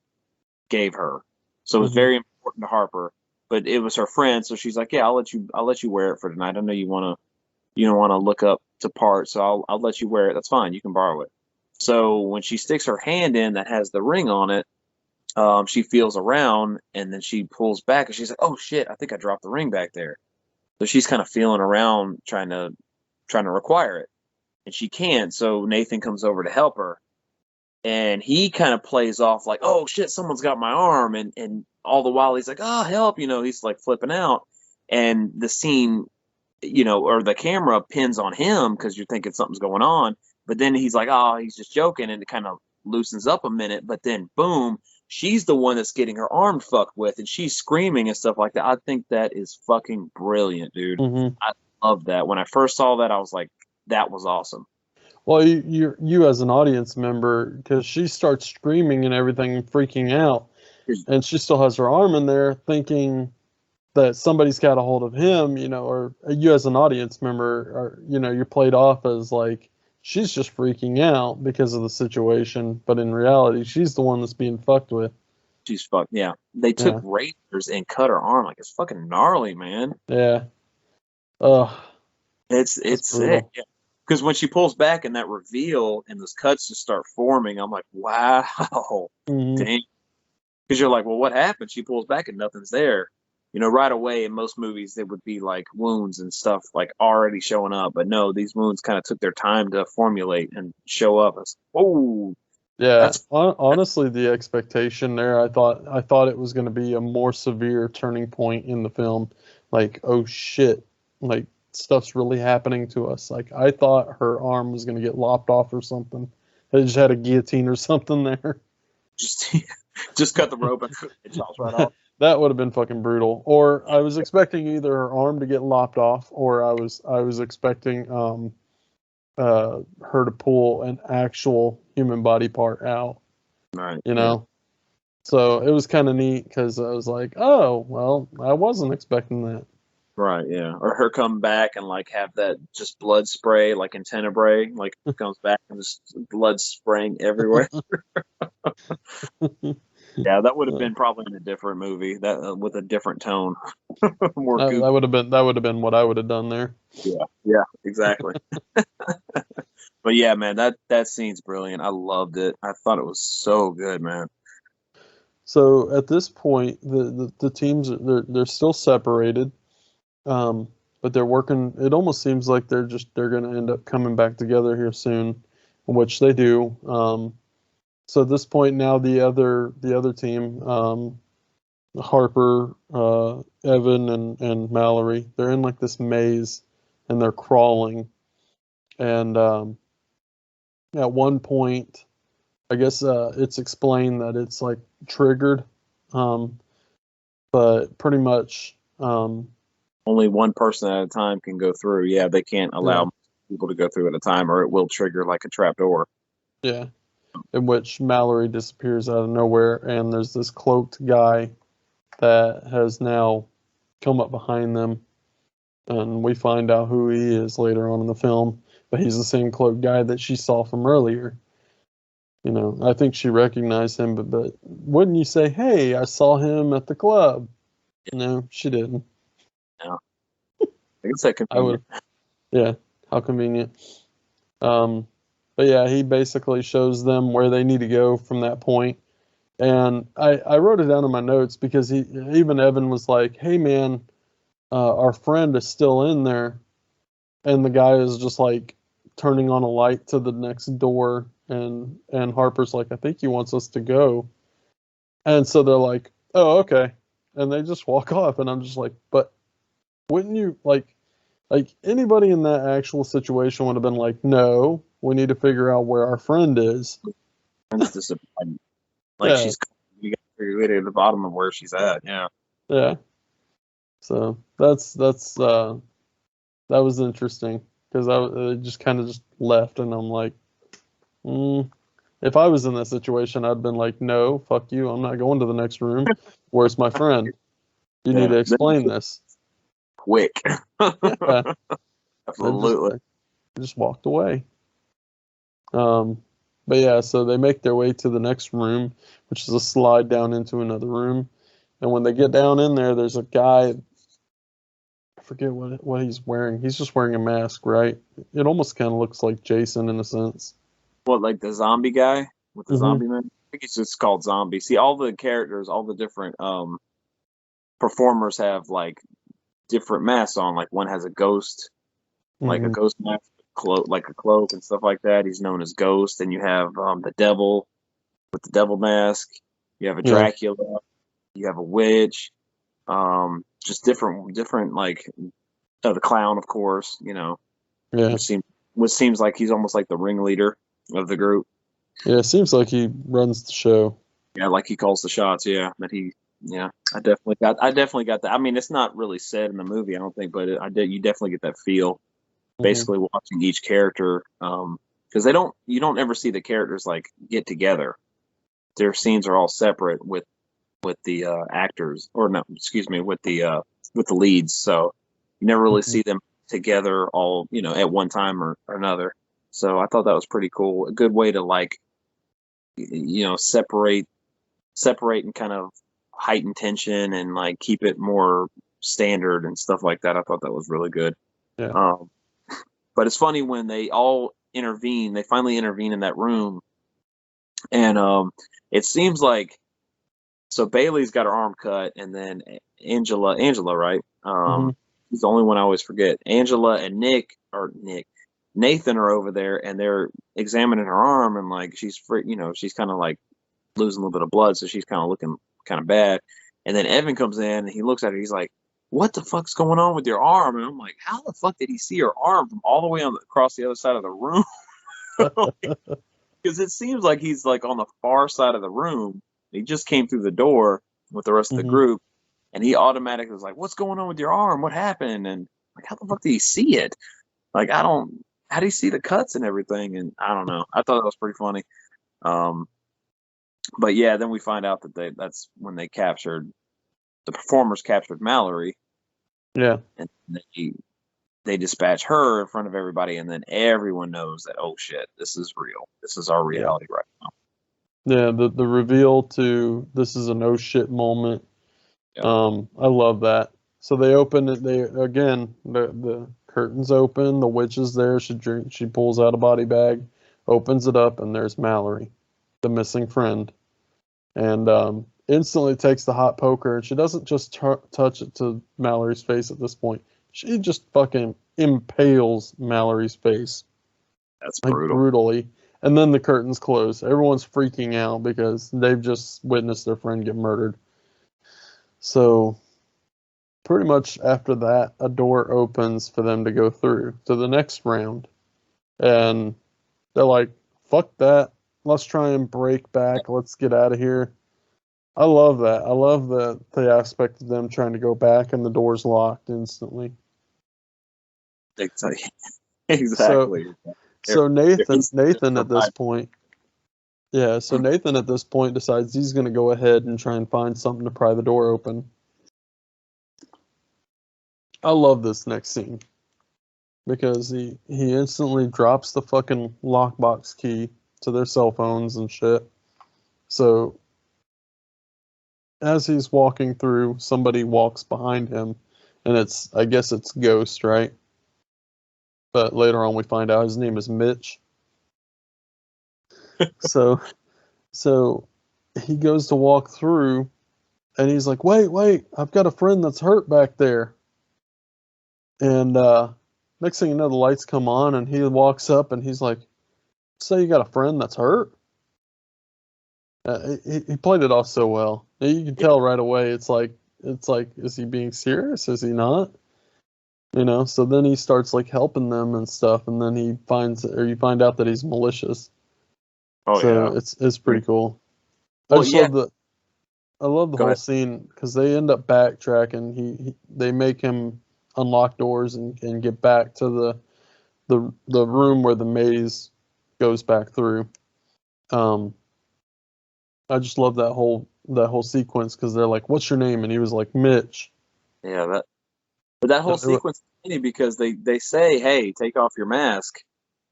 gave her. So it was very important to Harper, but it was her friend. So she's like, yeah, I'll let you wear it for tonight. I know you don't want to look up to parts. So I'll let you wear it. That's fine. You can borrow it. So when she sticks her hand in that has the ring on it, she feels around and then she pulls back and she's like, oh shit, I think I dropped the ring back there. So she's kind of feeling around trying to require it. And she can't, so Nathan comes over to help her. And he kind of plays off like, oh shit, someone's got my arm. And all the while he's like, oh, help, he's like flipping out. And the scene, or the camera pins on him because you're thinking something's going on. But then he's like, oh, he's just joking. And it kind of loosens up a minute. But then, boom, she's the one that's getting her arm fucked with. And she's screaming and stuff like that. I think that is fucking brilliant, dude. I love that. When I first saw that, I was like, that was awesome. Well, you as an audience member, because she starts screaming and everything and freaking out, and she still has her arm in there thinking that somebody's got a hold of him, or you as an audience member, you're played off as like, she's just freaking out because of the situation, but in reality, she's the one that's being fucked with. She's fucked, yeah. They took razors and cut her arm. Like, it's fucking gnarly, man. Yeah. It's sick. Yeah. Because when she pulls back and that reveal and those cuts just start forming, I'm like, wow, dang. Because you're like, well, what happened? She pulls back and nothing's there. right away in most movies there would be like wounds and stuff like already showing up, but no, these wounds kind of took their time to formulate and show up. It's, oh, Yeah, that's honestly, the expectation there, I thought it was going to be a more severe turning point in the film. Like, oh shit, like stuff's really happening to us. Like, I thought her arm was going to get lopped off or something. They just had a guillotine or something there. just just cut the rope and it chops right off. That would have been fucking brutal. Or I was expecting either her arm to get lopped off, or I was expecting her to pull an actual human body part out. Right. You know. So it was kind of neat because I was like, oh well, I wasn't expecting that. Right, yeah. Or her come back and like have that just blood spray, like in Tenebrae, like comes back and just blood spraying everywhere. Yeah, that would have been probably in a different movie, that with a different tone, more That, goofy. that would have been what I would have done there. Yeah, exactly. But yeah, man, that scene's brilliant. I loved it. I thought it was so good, man. So at this point, the teams they're still separated, but they're working. It almost seems like they're going to end up coming back together here soon, which they do. So at this point now, the other team, Harper, Evan, and Mallory, they're in like this maze, and they're crawling, and at one point, I guess it's explained that it's like triggered, but pretty much only one person at a time can go through. Yeah, they can't allow people to go through at a time, or it will trigger like a trap door. Yeah, in which Mallory disappears out of nowhere, and there's this cloaked guy that has now come up behind them, and we find out who he is later on in the film. But he's the same cloaked guy that she saw from earlier. You know, I think she recognized him, but wouldn't you say, hey, I saw him at the club? No, she didn't. No. I guess that I would. Yeah, how convenient. But yeah, he basically shows them where they need to go from that point. And I wrote it down in my notes because even Evan was like, hey man, our friend is still in there. And the guy is just like turning on a light to the next door. And Harper's like, I think he wants us to go. And so they're like, oh, okay. And they just walk off. And I'm just like, but wouldn't you like anybody in that actual situation would have been like, no, we need to figure out where our friend is. It's disappointing. Like you got to figure it at the bottom of where she's at. Yeah. Yeah. So that was interesting because I just kind of just left, and I'm like, if I was in that situation, I'd been like, no, fuck you, I'm not going to the next room. Where's my friend? You need to explain this. Quick. Yeah. Absolutely. I just walked away. But yeah, so they make their way to the next room, which is a slide down into another room. And when they get down in there, there's a guy. I forget what he's wearing. He's just wearing a mask, right? It almost kind of looks like Jason in a sense. What, like the zombie guy with the zombie man? I think it's just called Zombie. See, all the characters, all the different performers have like different masks on. Like one has a ghost, like a ghost mask, like a cloak and stuff like that. He's known as Ghost. And you have the devil with the devil mask. You have a Dracula. You have a witch. Just different like the clown, of course. You know, which seems like he's almost like the ringleader of the group. Yeah, it seems like he runs the show. Yeah, like he calls the shots. Yeah, that he. Yeah, I definitely got that. I mean, it's not really said in the movie, I don't think, but you definitely get that feel. Basically, watching each character, because you don't ever see the characters like get together. Their scenes are all separate with the actors, or no, excuse me, with the leads. So you never really see them together all, at one time or another. So I thought that was pretty cool. A good way to like, separate and kind of heighten tension and like keep it more standard and stuff like that. I thought that was really good. Yeah. But it's funny when they all intervene. They finally intervene in that room, and it seems like so Bailey's got her arm cut, and then Angela, right? Mhm. She's the only one I always forget. Angela and Nathan are over there, and they're examining her arm, and like she's she's kind of like losing a little bit of blood, so she's kind of looking kind of bad. And then Evan comes in, and he looks at her. He's like, "What the fuck's going on with your arm?" And I'm like, "How the fuck did he see her arm from all the way across the other side of the room?" Because it seems like he's like on the far side of the room. He just came through the door with the rest of the Mhm. group, and he automatically was like, "What's going on with your arm? What happened?" And like, how the fuck did he see it? Like, how do you see the cuts and everything? And I don't know. I thought that was pretty funny. But yeah, then we find out that that's when the performers captured Mallory, Yeah. and they dispatch her in front of everybody, and then everyone knows that, oh shit, this is real. This is our reality right now. Yeah, the reveal to this is a no shit moment. Yeah. I love that. So they open it. The curtains open. The witch is there. She pulls out a body bag, opens it up, and there's Mallory, the missing friend, and instantly takes the hot poker. And she doesn't just touch it to Mallory's face at this point. She just fucking impales Mallory's face, That's like brutal. brutally. And then the curtains close. Everyone's freaking out because they've just witnessed their friend get murdered. So pretty much after that, a door opens for them to go through to the next round. And they're like, fuck that. Let's try and break back. Let's get out of here. I love that. I love the aspect of them trying to go back and the door's locked instantly. Exactly. So Nathan at this survived. point, yeah, so Nathan at this point decides he's going to go ahead and try and find something to pry the door open. I love this next scene because he instantly drops the fucking lockbox key to their cell phones and shit. So as he's walking through, somebody walks behind him, and I guess it's Ghost, right? But later on we find out his name is Mitch. so he goes to walk through, and he's like, wait, I've got a friend that's hurt back there. And next thing you know, the lights come on, and he walks up, and he's like, "So you got a friend that's hurt?" He played it off so well. You can tell right away. It's like, is he being serious? Is he not? So then he starts like helping them and stuff, and then you find out that he's malicious. Oh So yeah. it's pretty cool. Well, I love the Go whole ahead. scene because they end up backtracking. They make him unlock doors and get back to the room where the maze goes back through. I just love that whole sequence because they're like, "What's your name?" And he was like, "Mitch." Yeah, that whole sequence is funny because they say, "Hey, take off your mask,"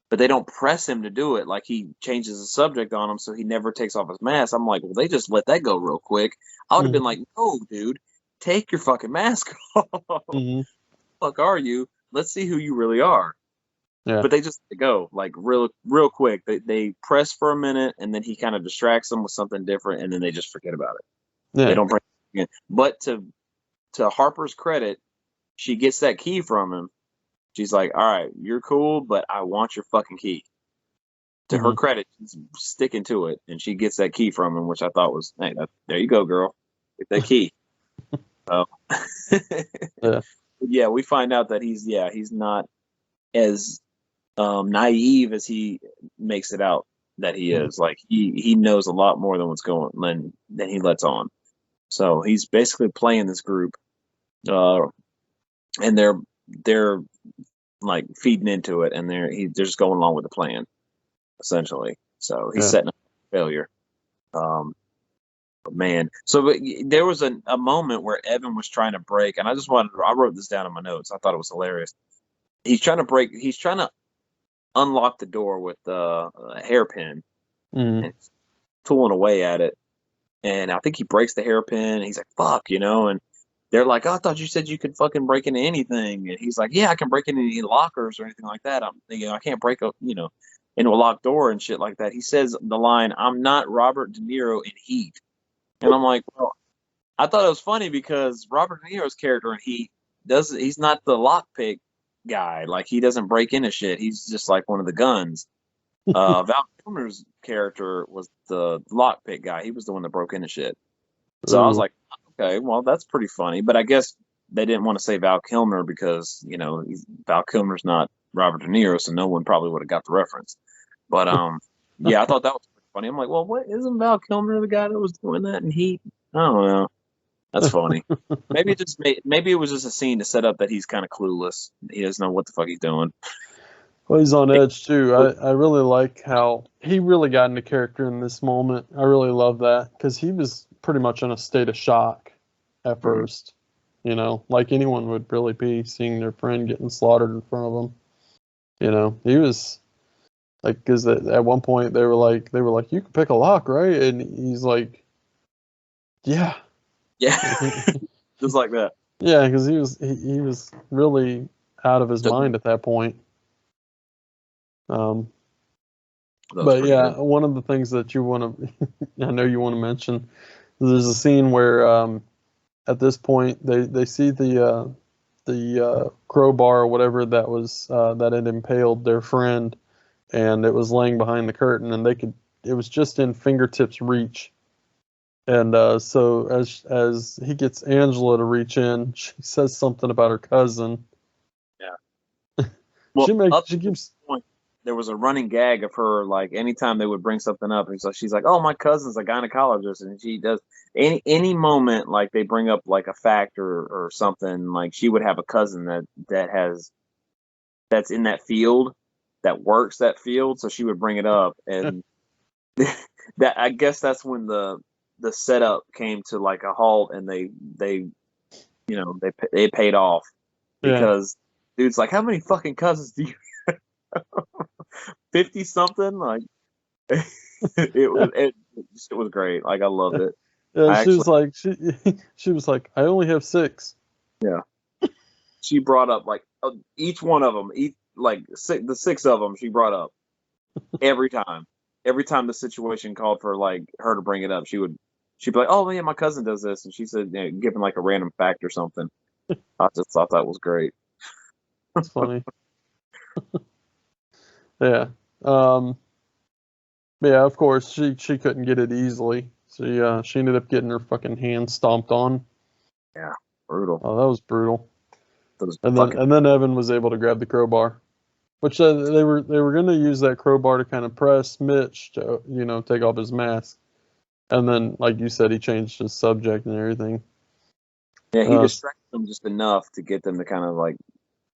but they don't press him to do it. Like he changes the subject on him, so he never takes off his mask. I'm like, well, they just let that go real quick. I would have been like, "No, dude, take your fucking mask off. Mm-hmm. Fuck are you? Let's see who you really are." Yeah. But they just let it go like real quick. They press for a minute, and then he kind of distracts them with something different, and then they just forget about it. Yeah. They don't bring it again. But to Harper's credit, she gets that key from him. She's like, "All right, you're cool, but I want your fucking key." To her credit, she's sticking to it, and she gets that key from him, which I thought was, hey, there you go, girl, get that key. So, yeah, we find out that he's not as naive as he makes it out that he is. Like he knows a lot more than what's going than he lets on. So he's basically playing this group, and they're like feeding into it, and they're just going along with the plan, essentially. So he's setting up failure. But man, so there was a moment where Evan was trying to break, and I wrote this down in my notes. I thought it was hilarious. He's trying to unlock the door with a hairpin, and he's tooling away at it. And I think he breaks the hairpin, and he's like, "Fuck," and they're like, "Oh, I thought you said you could fucking break into anything." And he's like, "Yeah, I can break into any lockers or anything like that. I can't break up, into a locked door and shit like that." He says the line, "I'm not Robert De Niro in Heat." And I'm like, well, I thought it was funny because Robert De Niro's character, and he's not the lockpick guy. Like, he doesn't break into shit. He's just like one of the guns. Val Kilmer's character was the lockpick guy. He was the one that broke into shit. So I was Ooh. like, okay, well, that's pretty funny. But I guess they didn't want to say Val Kilmer because, Val Kilmer's not Robert De Niro, so no one probably would have got the reference. But yeah, I thought that was pretty funny. I'm like, well, what, isn't Val Kilmer the guy that was doing that? And I don't know. That's funny. Maybe it was just a scene to set up that he's kind of clueless. He doesn't know what the fuck he's doing. Well, he's on edge too. I really like how he really got into character in this moment. I really love that because he was pretty much in a state of shock at first. Like anyone would really be seeing their friend getting slaughtered in front of them. He was like, because at one point they were like, you can pick a lock, right? And he's like, yeah, Just like that. yeah, because he was really out of his mind at that point. But yeah, good. one of the things that you want to, I know you want to mention, there's a scene where at this point they see the crowbar or whatever that was that had impaled their friend, and it was laying behind the curtain, and it was just in fingertips reach. And so as he gets Angela to reach in, she says something about her cousin. Yeah. Well, she keeps. There was a running gag of her, like, anytime they would bring something up, and so she's like, "Oh, my cousin's a gynecologist," and she does any moment like they bring up like a fact or something, like she would have a cousin that's in that field, that works that field, so she would bring it up, and that, I guess that's when the setup came to like a halt, and they paid off because dude's like, "How many fucking cousins do you?" 50 something, like it was great. Like, I loved it. Yeah, she was like, I only have 6. Yeah, she brought up like each one of them, the 6 of them she brought up every time. Every time the situation called for like her to bring it up, she'd be like, "Oh man, my cousin does this," and she said, giving like a random fact or something. I just thought that was great. That's funny. Yeah. Yeah, of course she couldn't get it easily. So she ended up getting her fucking hand stomped on. Yeah, brutal. Oh, that was brutal. And fucking... then Evan was able to grab the crowbar, which they were going to use that crowbar to kind of press Mitch to take off his mask. And then, like you said, he changed his subject and everything. Yeah, he distracted them just enough to get them to kind of like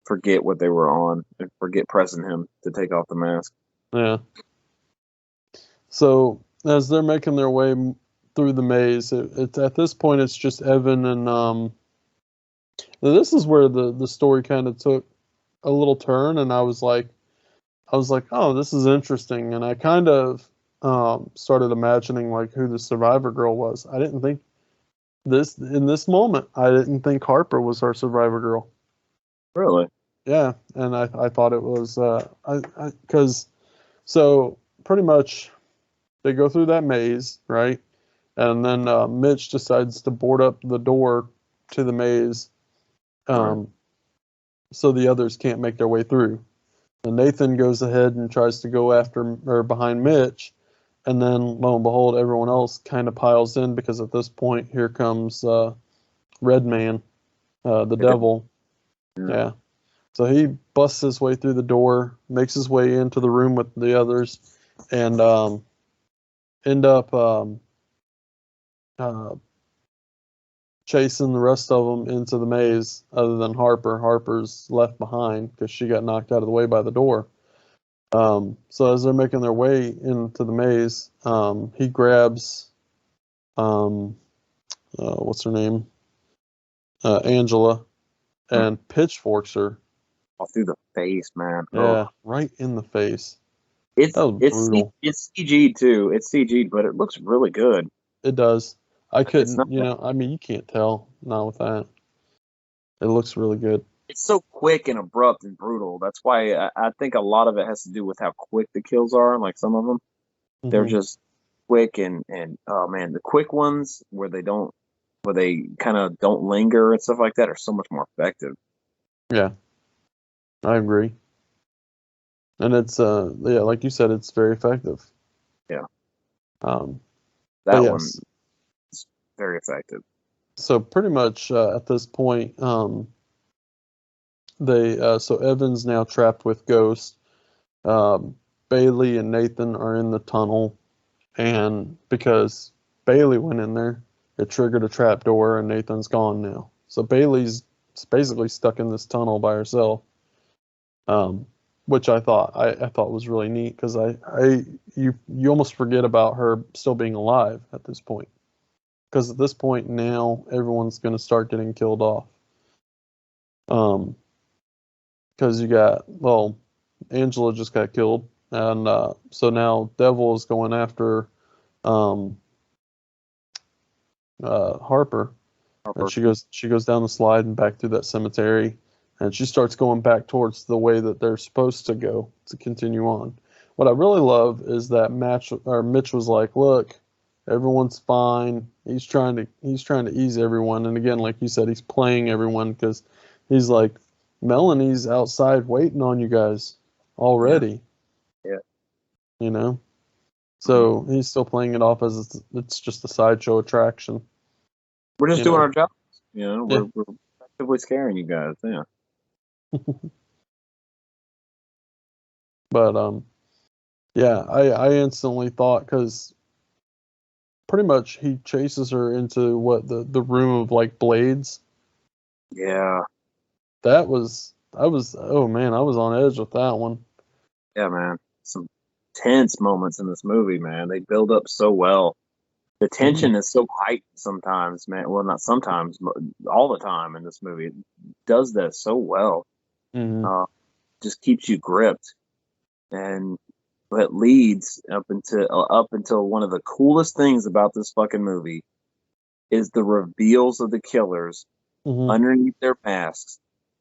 forget what they were on and forget pressing him to take off the mask. Yeah. So as they're making their way through the maze, it's at this point it's just Evan and this is where the story kind of took a little turn, and I was like, oh, this is interesting, and I kind of started imagining like who the survivor girl was. I didn't think in this moment I didn't think Harper was our survivor girl. Really? Yeah, and I thought it was because so pretty much they go through that maze, right? And then Mitch decides to board up the door to the maze, so the others can't make their way through. And Nathan goes ahead and tries to go after or behind Mitch, and then lo and behold, everyone else kind of piles in because at this point here comes Redman, the devil. Yeah. So he busts his way through the door, makes his way into the room with the others, and end up chasing the rest of them into the maze, other than Harper. Harper's left behind because she got knocked out of the way by the door. So as they're making their way into the maze, he grabs, what's her name? Angela, and pitchforks her. Oh, through the face, man. Yeah, right in the face. It's brutal. It's CG too. It's CG, but it looks really good. It does. I couldn't, not, I mean, you can't tell not with that. It looks really good. It's so quick and abrupt and brutal. That's why I think a lot of it has to do with how quick the kills are. Like some of them, they're just quick and oh man, the quick ones where they kind of don't linger and stuff like that are so much more effective. Yeah, I agree. And it's yeah, like you said, it's very effective. Yeah. Um, That but one yes, is very effective. so pretty much at this point, they so Evan's now trapped with Ghost. Bailey and Nathan are in the tunnel, and because Bailey went in there, it triggered a trap door, and Nathan's gone now. So Bailey's basically stuck in this tunnel by herself, which I thought was really neat because you almost forget about her still being alive at this point, because at this point now everyone's going to start getting killed off. Because you got, well, Angela just got killed, and so now Devil is going after um, Harper, and she goes down the slide and back through that cemetery, and she starts going back towards the way that they're supposed to go to continue on. What I really love is that Mitch was like, "Look, everyone's fine. He's trying to ease everyone." And again, like you said, he's playing everyone because he's like, Melanie's outside waiting on you guys already. Yeah. You know? So he's still playing it off as it's just a sideshow attraction. We're just You doing know? our job. You know, Yeah. we're actively scaring you guys. Yeah. But yeah, I instantly thought, because pretty much he chases her into the room of like blades. Yeah. I was oh man, I was on edge with that one. Yeah, man. Some tense moments in this movie, man. They build up so well. The tension is so heightened sometimes, man. Well, not sometimes, but all the time in this movie. It does that so well. Mm-hmm. Just keeps you gripped, and it leads up until one of the coolest things about this fucking movie is the reveals of the killers Mm-hmm. underneath their masks.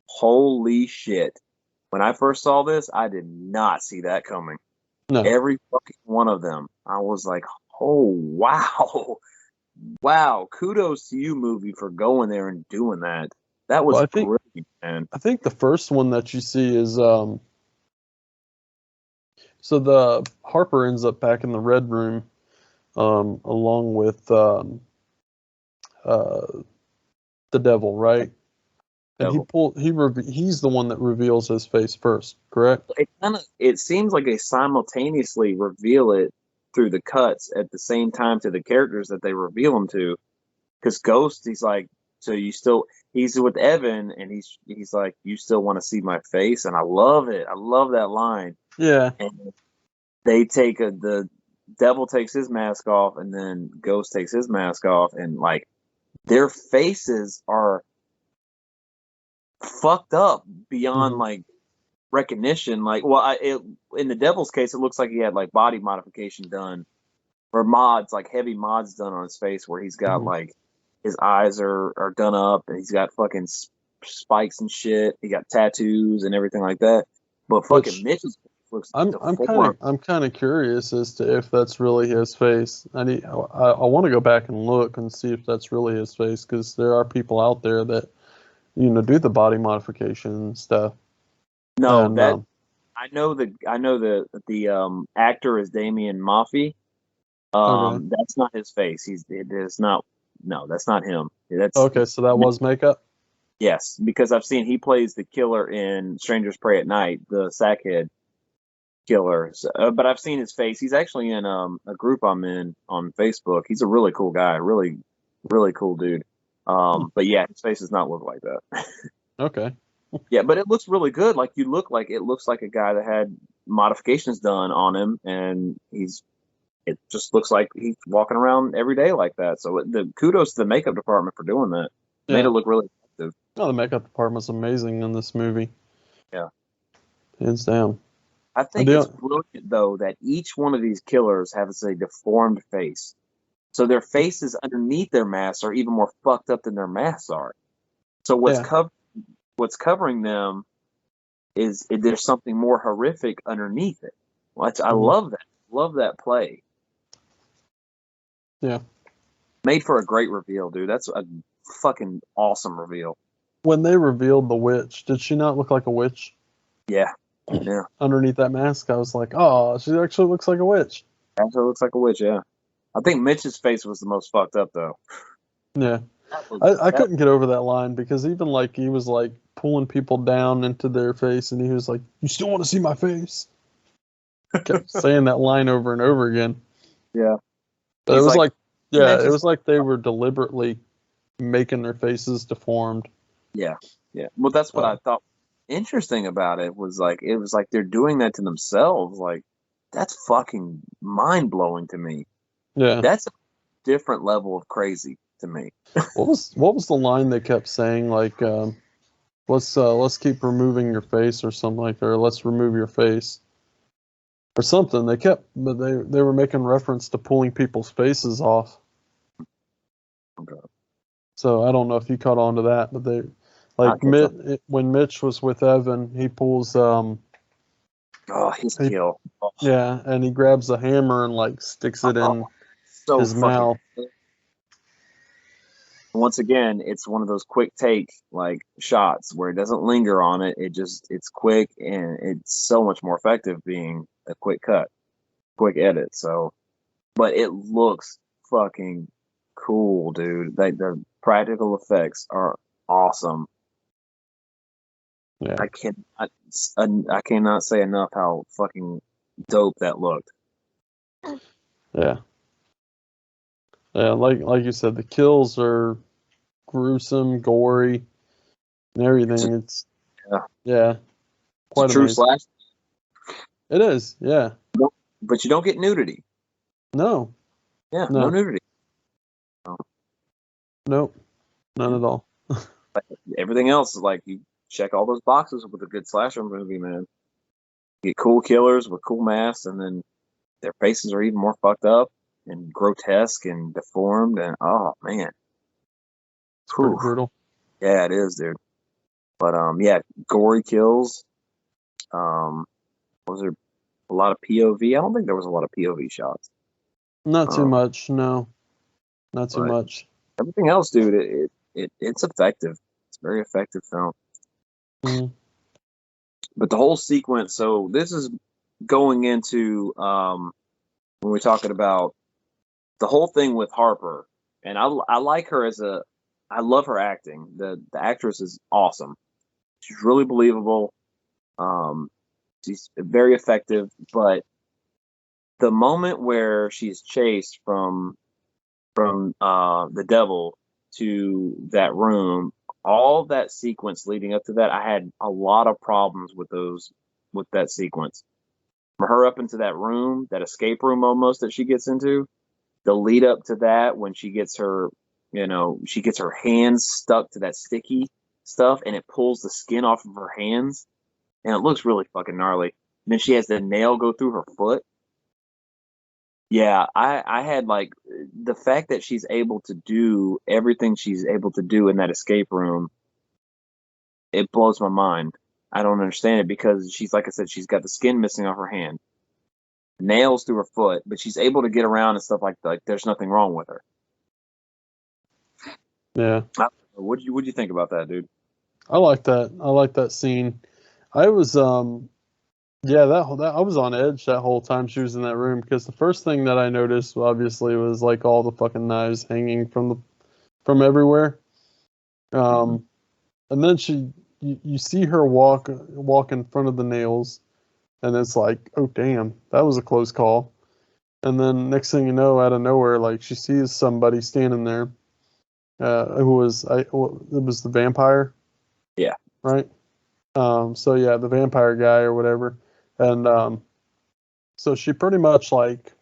Holy shit. When I first saw this, I did not see that coming. No. Every fucking one of them. I was like, oh, wow. Wow. Kudos to you, movie, for going there and doing that. That was brilliant, man. I think the first one that you see is so the Harper ends up back in the Red Room, along with the Devil, right? And he's the one that reveals his face first, correct? It seems like they simultaneously reveal it through the cuts at the same time to the characters that they reveal them to. Because Ghost, he's like, so he's with Evan, and he's like, you still want to see my face? And I love it. I love that line. Yeah. And the Devil takes his mask off, and then Ghost takes his mask off, and like their faces are fucked up beyond like recognition. Like, well, in the Devil's case, it looks like he had like body modification done, or mods, like heavy mods done on his face, where he's got like his eyes are done up, and he's got fucking spikes and shit. He got tattoos and everything like that. But fucking Mitch's looks. I'm kind of curious as to if that's really his face. I want to go back and look and see if that's really his face, because there are people out there that do the body modification stuff. No, and, I know the actor is Damian Maffei. Okay. That's not his face. That's not him. That's okay. So that was makeup. Yes, because I've seen he plays the killer in Strangers Prey at Night, the Sackhead killer. But I've seen his face. He's actually in a group I'm in on Facebook. He's a really cool guy, really, really cool dude. But yeah, his face does not look like that. Okay. Yeah, but it looks really good. Like it looks like a guy that had modifications done on him, and it just looks like he's walking around every day like that. So the kudos to the makeup department for doing that. Yeah. Made it look really effective. Oh, the makeup department's amazing in this movie. Yeah. Hands down. I think it's brilliant, though, that each one of these killers has a deformed face. So their faces underneath their masks are even more fucked up than their masks are. So what's covering them is there's something more horrific underneath it. I love that. Love that play. Yeah. Made for a great reveal, dude. That's a fucking awesome reveal. When they revealed the witch, did she not look like a witch? Yeah. Yeah. Underneath that mask, I was like, oh, she actually looks like a witch. Actually looks like a witch, yeah. I think Mitch's face was the most fucked up, though. Yeah. That was, I that- couldn't get over that line because even like he was like pulling people down into their face and he was like, you still want to see my face? Kept saying that line over and over again. Yeah. But it He's was like- like, yeah, mentions- it was like they were deliberately making their faces deformed. Yeah. Yeah. Well, that's what Oh. I thought interesting about it was like they're doing that to themselves. Like, that's fucking mind blowing to me. Yeah. That's a different level of crazy to me. What was the line they kept saying? Like, let's keep removing your face or something like that, or let's remove your face. Or something. But they were making reference to pulling people's faces off. Okay. So I don't know if you caught on to that, but they like when Mitch was with Evan, he pulls Oh, his kill. Oh, yeah, and he grabs a hammer and like sticks it in so his fucking- mouth. Once again, it's one of those quick take like shots where it doesn't linger on it. It's quick and it's so much more effective being a quick cut, quick edit. So, but it looks fucking cool, dude. Like the practical effects are awesome. Yeah. I cannot say enough how fucking dope that looked. Yeah. Yeah, like you said, the kills are gruesome, gory, and everything. It's It's quite a true amazing. slash, It is, yeah. but you don't get nudity. No, Yeah, No. no nudity. nope, none at all. Everything else is like you check all those boxes with a good slasher movie, man. You get cool killers with cool masks, and then their faces are even more fucked up and grotesque and deformed, and oh man, It's pretty Whew. brutal. Yeah, it is, dude. But yeah, gory kills. Was there a lot of POV? I don't think there was a lot of POV shots. Not too Oh. much, no, not too Right. much. Everything else, dude, it's effective. It's a very effective film. Mm. But the whole sequence, so this is going into when we're talking about the whole thing with Harper, and I like her I love her acting. The actress is awesome. She's really believable. She's very effective, but the moment where she's chased from the devil to that room, all that sequence leading up to that, I had a lot of problems with that sequence. From her up into that room, that escape room almost that she gets into, the lead up to that when she gets her hands stuck to that sticky stuff and it pulls the skin off of her hands and it looks really fucking gnarly. And then she has the nail go through her foot. Yeah, I had like the fact that she's able to do everything she's able to do in that escape room. It blows my mind. I don't understand it because she's, like I said, she's got the skin missing off her hand, nails through her foot, but she's able to get around and stuff like there's nothing wrong with her. Yeah, What do you think about that, dude? I like that. I like that scene. I was yeah, that I was on edge that whole time she was in that room because the first thing that I noticed obviously was like all the fucking knives hanging from everywhere. And then you see her walk in front of the nails, and it's like, oh damn, that was a close call. And then next thing you know, out of nowhere, like she sees somebody standing there, it was the vampire. Yeah. Right. So yeah, the vampire guy or whatever, and so she pretty much like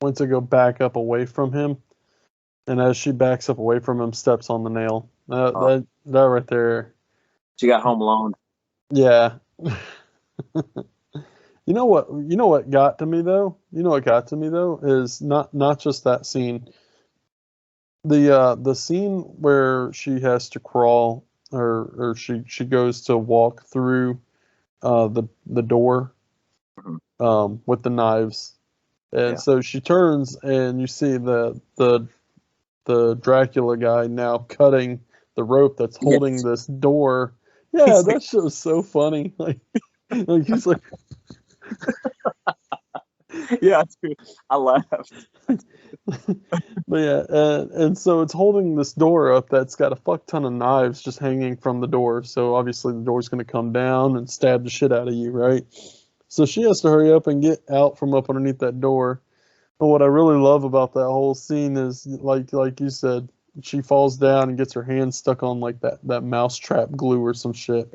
went to go back up away from him, and as she backs up away from him, steps on the nail. That right there. She got home alone. Yeah. You know what got to me though? You know what got to me though is not just that scene. The scene where she has to crawl or she goes to walk through the door with the knives And Yeah. so she turns, and you see the Dracula guy now cutting the rope that's holding Yes. this door. Yeah, He's that show's so funny. Like he's like, Yeah, dude, I laughed. but yeah, and so it's holding this door up that's got a fuck ton of knives just hanging from the door. So obviously the door's gonna come down and stab the shit out of you, right? So she has to hurry up and get out from up underneath that door. But what I really love about that whole scene is, like you said, she falls down and gets her hand stuck on like that mousetrap glue or some shit.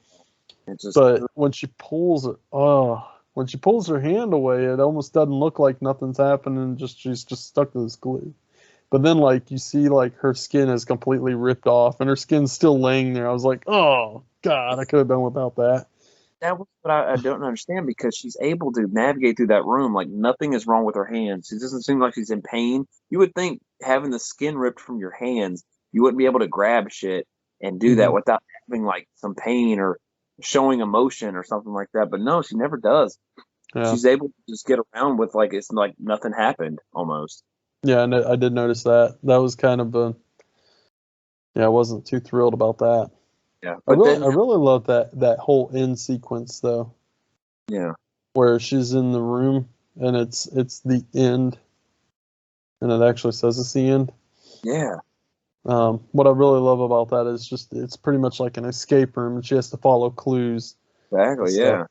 It just But when she pulls it, when she pulls her hand away, it almost doesn't look like nothing's happening. Just she's just stuck to this glue. But then like you see like her skin is completely ripped off and her skin's still laying there. I was like, oh God, I could have done without that. that was what I don't understand, because she's able to navigate through that room like nothing is wrong with her hands. She doesn't seem like she's in pain. You would think having the skin ripped from your hands, you wouldn't be able to grab shit and do that Mhm. without having like some pain or showing emotion or something like that. But no, she never does. Yeah, She's able to just get around with like it's like nothing happened almost. yeah, and I did notice that. That was kind of a yeah. I wasn't too thrilled about that. Yeah. I But then really love that whole end sequence though, yeah. where she's in the room and it's the end, and it actually says it's the end. Yeah. What I really love about that is just it's pretty much like an escape room, and she has to follow clues and Exactly. stuff. Yeah.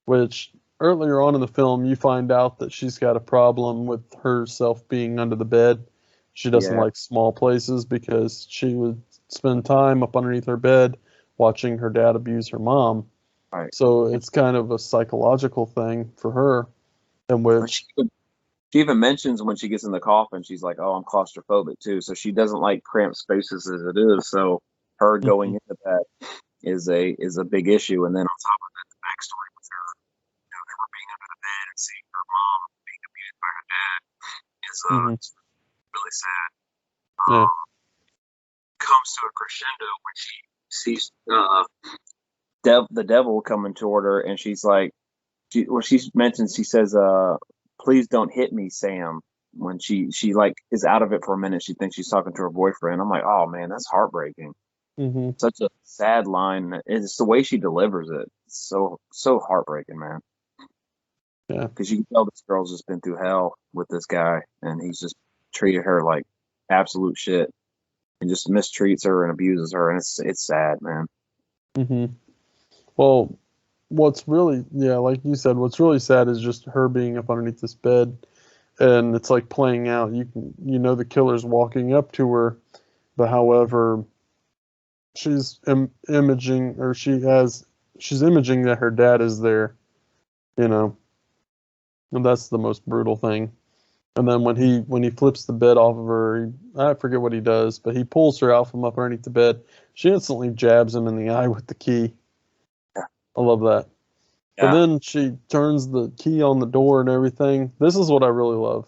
Which earlier on in the film, you find out that she's got a problem with herself being under the bed. She doesn't Yeah. like small places because she would spend time up underneath her bed watching her dad abuse her mom. Right. So it's kind of a psychological thing for her, in But which she even mentions when she gets in the coffin, she's like, "Oh, I'm claustrophobic too." So she doesn't like cramped spaces as it is. So her going Mhm. into that is a big issue. And then on top of that, the backstory with her, her being under the bed and seeing her mom being abused by her dad is Mhm. it's really sad. Yeah. Comes to a crescendo when she sees the devil coming toward her, and she's like, she mentions, she says, "Please don't hit me, Sam." When she like is out of it for a minute, she thinks she's talking to her boyfriend. I'm like, oh man, that's heartbreaking. Hmm. Such a sad line. It's the way she delivers it. It's so heartbreaking, man. Yeah. Because you can tell this girl's just been through hell with this guy, and he's just treated her like absolute shit, and just mistreats her and abuses her, and it's sad, man. Hmm. Well, what's really, yeah, like you said, what's really sad is just her being up underneath this bed, and it's like playing out. You know the killer's walking up to her, but however, she's imaging, or she's imaging that her dad is there, you know, and that's the most brutal thing. And then when he flips the bed off of her, I forget what he does, but he pulls her out from up underneath the bed. She instantly jabs him in the eye with the key. I love that. But Yeah. then she turns the key on the door and everything. This is what I really love.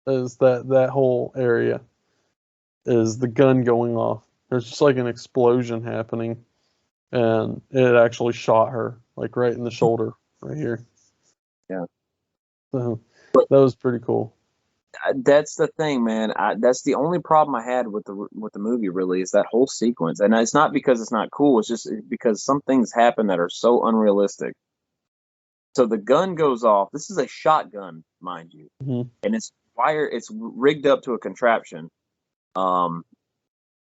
Is that whole area is the gun going off. There's just like an explosion happening, and it actually shot her like right in the shoulder right here. Yeah. So that was pretty cool. That's the thing, man. That's the only problem I had with the movie. Really, is that whole sequence, and it's not because it's not cool. It's just because some things happen that are so unrealistic. So the gun goes off. This is a shotgun, mind you, Hmm. and it's It's rigged up to a contraption.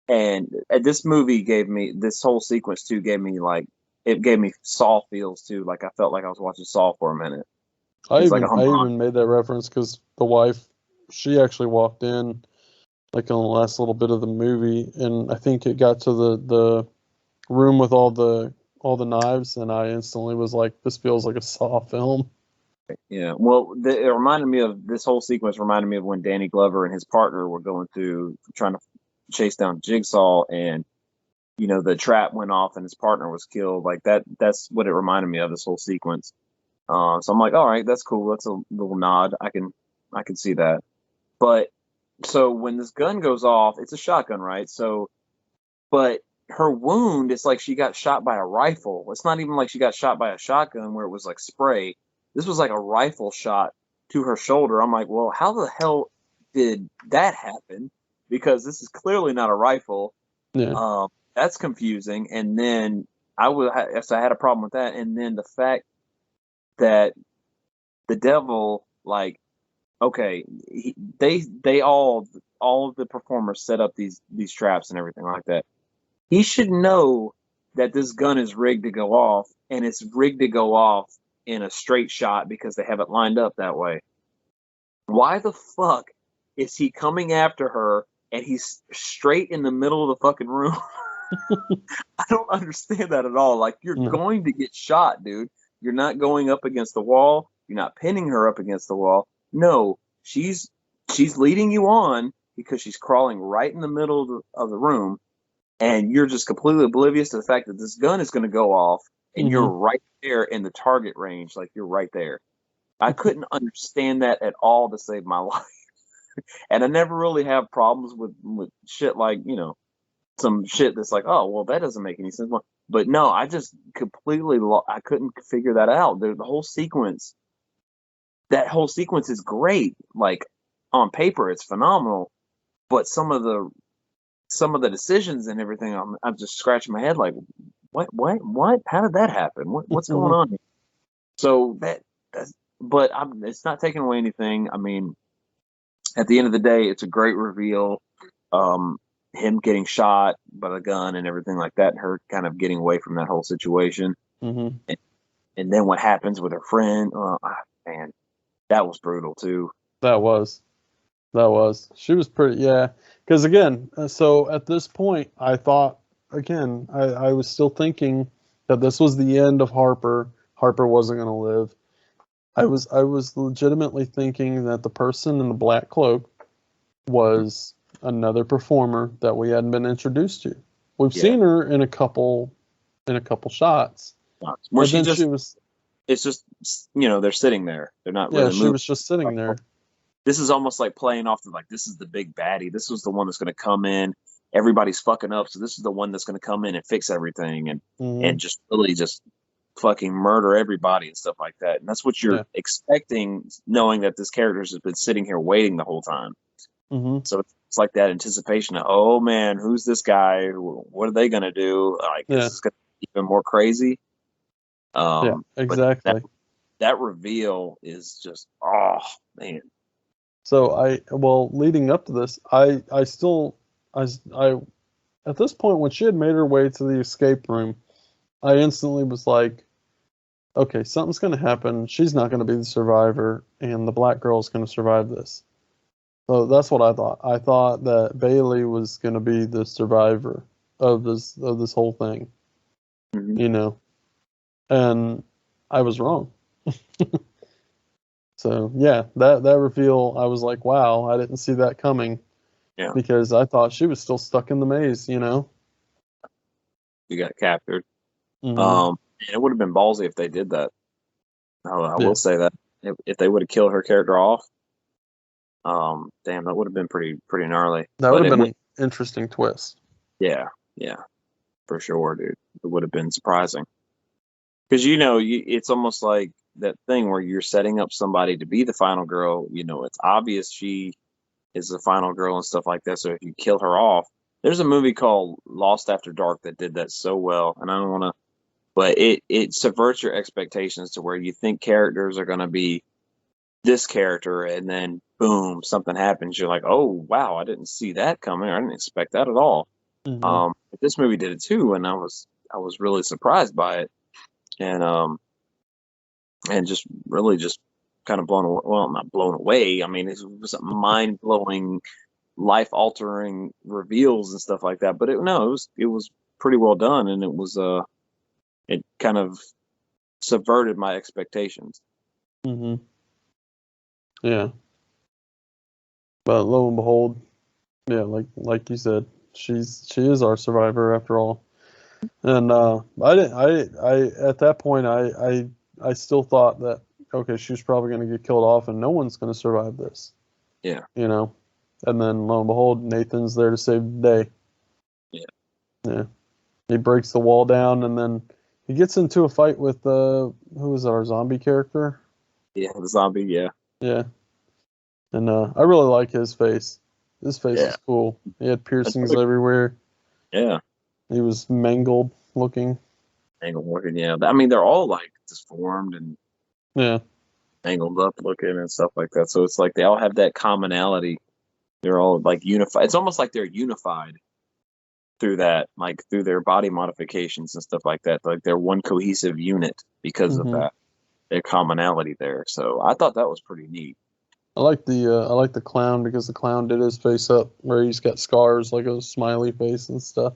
And this movie gave me this whole sequence too. Gave me like it gave me Saw feels too. Like I felt like I was watching Saw for a minute. It's like a I homage. even made that reference because the wife, she actually walked in like on the last little bit of the movie, and I think it got to the room with all the knives, and I instantly was like, this feels like a Saw film. Yeah, well, it reminded me of this whole sequence. Reminded me of when Danny Glover and his partner were going through trying to chase down Jigsaw, and the trap went off and his partner was killed. Like that. That's what it reminded me of. This whole sequence. So I'm like, all right, that's cool. That's a little nod. I can see that. But so when this gun goes off, it's a shotgun, right? So, but her wound is like she got shot by a rifle. It's not even like she got shot by a shotgun where it was like spray. This was like a rifle shot to her shoulder. I'm like, well, how the hell did that happen? Because this is clearly not a rifle. Yeah. That's confusing. And then I had a problem with that. And then the fact that the devil, like, okay, they all of the performers set up these traps and everything like that. He should know that this gun is rigged to go off, and it's rigged to go off in a straight shot because they have it lined up that way. Why the fuck is he coming after her and he's straight in the middle of the fucking room? I don't understand that at all. Like, you're going to get shot, dude. You're not going up against the wall. You're not pinning her up against the wall. No, she's leading you on because she's crawling right in the middle of the room, and you're just completely oblivious to the fact that this gun is going to go off, and you're right there in the target range. Like, you're right there. I couldn't understand that at all to save my life. And I never really have problems with shit like, you know, some shit that's like, oh, well, that doesn't make any sense. But no, I just completely, I couldn't figure that out. The whole sequence, that whole sequence is great. Like, on paper, it's phenomenal. But some of the decisions and everything, I'm just scratching my head like, what? How did that happen? What's going on here? So but it's not taking away anything. I mean, at the end of the day, it's a great reveal. Him getting shot by the gun and everything like that, and her kind of getting away from that whole situation. And then what happens with her friend? Oh, man, that was brutal too. That was. She was pretty, yeah. Because again, so at this point, I thought, again, I was still thinking that this was the end of Harper. Harper wasn't going to live. I was legitimately thinking that the person in the black cloak was another performer that we hadn't been introduced to. We've seen her in a couple shots. Where she was. It's just, you know, they're sitting there. They're not really moving. She was just sitting there. This is almost like playing off like, this is the big baddie. This was the one that's going to come in. Everybody's fucking up, so this is the one that's going to come in and fix everything and just really just fucking murder everybody and stuff like that. And that's what you're expecting, knowing that this character has been sitting here waiting the whole time. So it's like that anticipation of, oh man, who's this guy? What are they going to do? Like, this is going to be even more crazy. Yeah, exactly. That reveal is just, oh man. So leading up to this, I at this point, when she had made her way to the escape room, I instantly was like, okay, something's going to happen. She's not going to be the survivor, and the black girl is going to survive this. So that's what I thought. I thought that Bailey was going to be the survivor of this whole thing, you know, and I was wrong. So yeah, that reveal, I was like, wow, I didn't see that coming. Yeah. Because I thought she was still stuck in the maze, you know. You got captured. It would have been ballsy if they did that. I will say that if they would have killed her character off, damn, that would have been pretty gnarly. That would have been an interesting twist. Yeah, for sure, dude. It would have been surprising. Because, you know, it's almost like that thing where you're setting up somebody to be the final girl. You know, it's obvious she is the final girl and stuff like that. So if you kill her off, there's a movie called Lost After Dark that did that so well. And I don't want to, but it subverts your expectations to where you think characters are going to be this character, and then boom, something happens. You're like, oh wow, I didn't see that coming. I didn't expect that at all. But this movie did it too, and I was really surprised by it. And just really just kind of blown away. Well, not blown away. I mean, it was mind-blowing, life-altering reveals and stuff like that. But it was pretty well done, and it kind of subverted my expectations. Yeah. But lo and behold, yeah, like you said, she is our survivor after all. And I at that point I still thought that, okay, she's probably going to get killed off and no one's going to survive this. Yeah. You know, and then lo and behold, Nathan's there to save the day. Yeah. He breaks the wall down, and then he gets into a fight with who is our zombie character? Yeah, the zombie. Yeah. Yeah. And I really like his face. His face Yeah. is cool. He had piercings Another- everywhere. Yeah. He was mangled looking. Angled looking, yeah. I mean, they're all like disformed and Yeah. angled up looking and stuff like that. So it's like they all have that commonality. They're all like unified. It's almost like they're unified through that, like through their body modifications and stuff like that. Like they're one cohesive unit because of Mhm. that, their commonality there. So I thought that was pretty neat. I like the clown because the clown did his face up where he's got scars like a smiley face and stuff.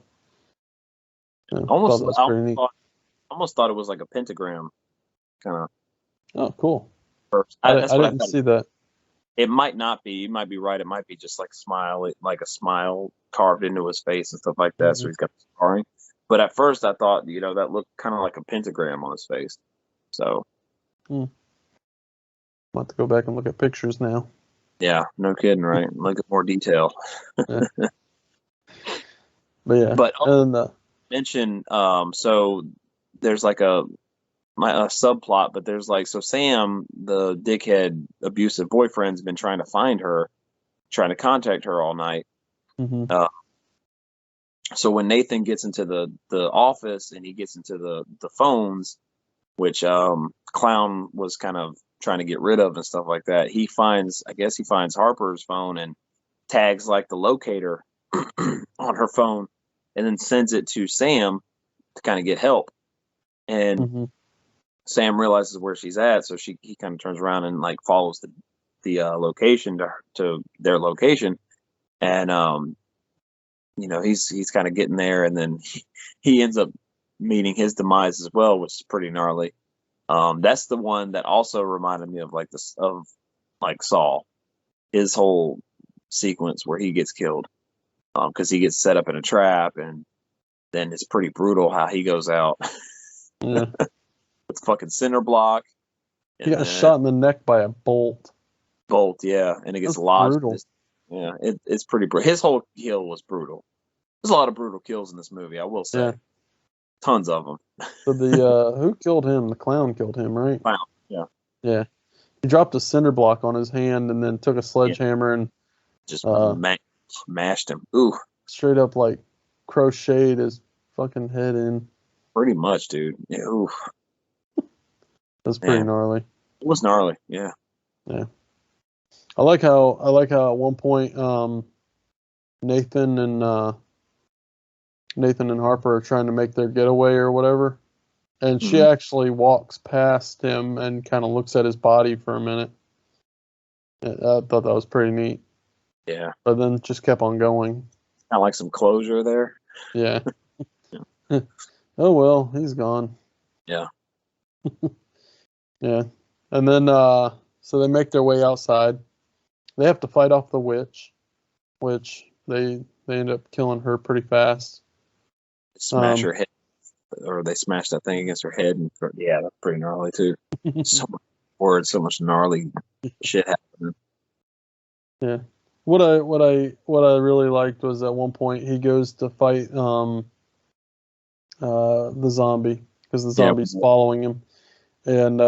Yeah, thought Almost, that was I pretty neat. almost thought it was like a pentagram kind of Oh, cool. first. I That's what I didn't thought. see that. It might not be. You might be right. It might be just like like a smile carved into his face and stuff like that. So Mhm. he's got scarring. But at first, I thought that looked kind of like a pentagram on his face. So I'll have to go back and look at pictures now. yeah, no kidding, right? Look at more detail. But yeah. But And mention, so there's like a subplot, but there's like, so Sam, the dickhead abusive boyfriend's been trying to find her, trying to contact her all night. mhm. So when Nathan gets into the office and he gets into the phones, which Clown was kind of trying to get rid of and stuff like that, he finds Harper's phone and tags like the locator on her phone and then sends it to Sam to kind of get help. And Mhm. Sam realizes where she's at, so he kind of turns around and like follows the location to their location, and he's kind of getting there, and then he ends up meeting his demise as well, which is pretty gnarly. That's the one that also reminded me of like Saul, his whole sequence where he gets killed, because he gets set up in a trap, and then it's pretty brutal how he goes out Yeah. with the fucking cinder block. He got shot in the neck by a bolt. Bolt, yeah, and it gets That's lodged. brutal. Yeah, it's pretty brutal. His whole kill was brutal. There's a lot of brutal kills in this movie, I will say. Yeah. Tons of them. So the who killed him? The clown killed him, right? Clown, yeah. Yeah. He dropped a cinder block on his hand and then took a sledgehammer and Just Uh, mashed him. Ooh, straight up like crocheted his fucking head in. pretty much, dude. Yeah, ooh, That's pretty Yeah. gnarly. it was gnarly. Yeah. I like how at one point Nathan and Harper are trying to make their getaway or whatever. And she Mhm. actually walks past him and kind of looks at his body for a minute. I thought that was pretty neat. Yeah. But then just kept on going. Kind of like some closure there. Yeah. Oh well, he's gone. Yeah. Yeah. And then so they make their way outside. They have to fight off the witch, which they end up killing her pretty fast. Smash her head, or they smash that thing against her head, and yeah, that's pretty gnarly too. So much words, so much gnarly shit happening. Yeah. What I really liked was at one point he goes to fight the zombie because the zombie's following him, and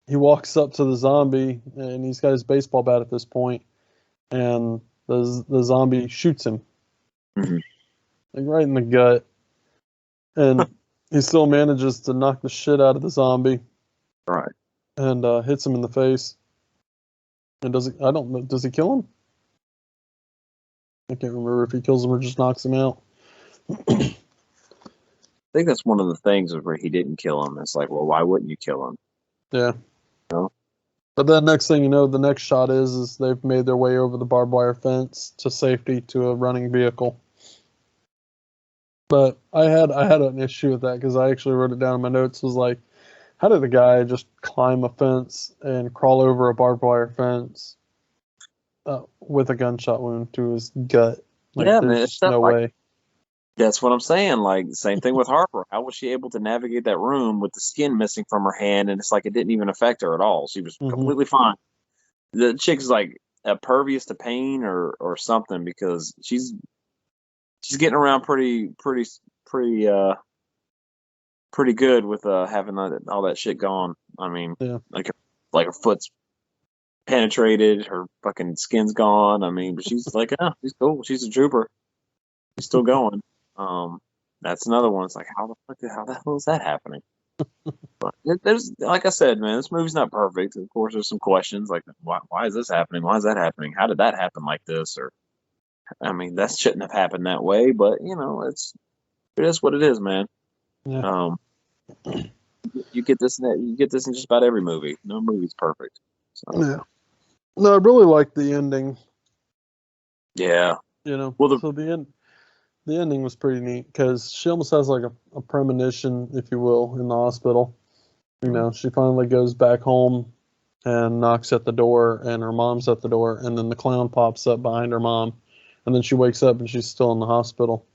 he walks up to the zombie and he's got his baseball bat at this point, and the zombie shoots him Mhm. like right in the gut, and he still manages to knock the shit out of the zombie Right. and hits him in the face. And does he kill him? I can't remember if he kills him or just knocks him out. I think that's one of the things where he didn't kill him. It's like, well, why wouldn't you kill him? Yeah. No. But then next thing you know, the next shot is they've made their way over the barbed wire fence to safety to a running vehicle. But I had an issue with that because I actually wrote it down in my notes. It was like, how did the guy just climb a fence and crawl over a barbed wire fence with a gunshot wound to his gut? Like, Yeah, man, there's it's just not no like- way. That's what I'm saying. Like, same thing with Harper. How was she able to navigate that room with the skin missing from her hand? And it's like it didn't even affect her at all. She was Mhm. completely fine. The chick's like pervious to pain or something, because she's getting around pretty good with having all that shit gone. I mean, Yeah. like her foot's penetrated, her fucking skin's gone. I mean, but she's like, oh, she's cool. She's a trooper. She's still going. That's another one. It's like, how the hell is that happening? But there's, like I said, man, this movie's not perfect. Of course, there's some questions like, why is this happening? Why is that happening? How did that happen like this? Or, I mean, that shouldn't have happened that way. But you know, it is what it is, man. Yeah. You get this in just about every movie. No movie's perfect. So. Yeah. No, I really like the ending. Yeah. You know, well, so the ending was pretty neat because she almost has like a premonition, if you will, in the hospital. You know, she finally goes back home and knocks at the door, and her mom's at the door, and then the clown pops up behind her mom, and then she wakes up and she's still in the hospital.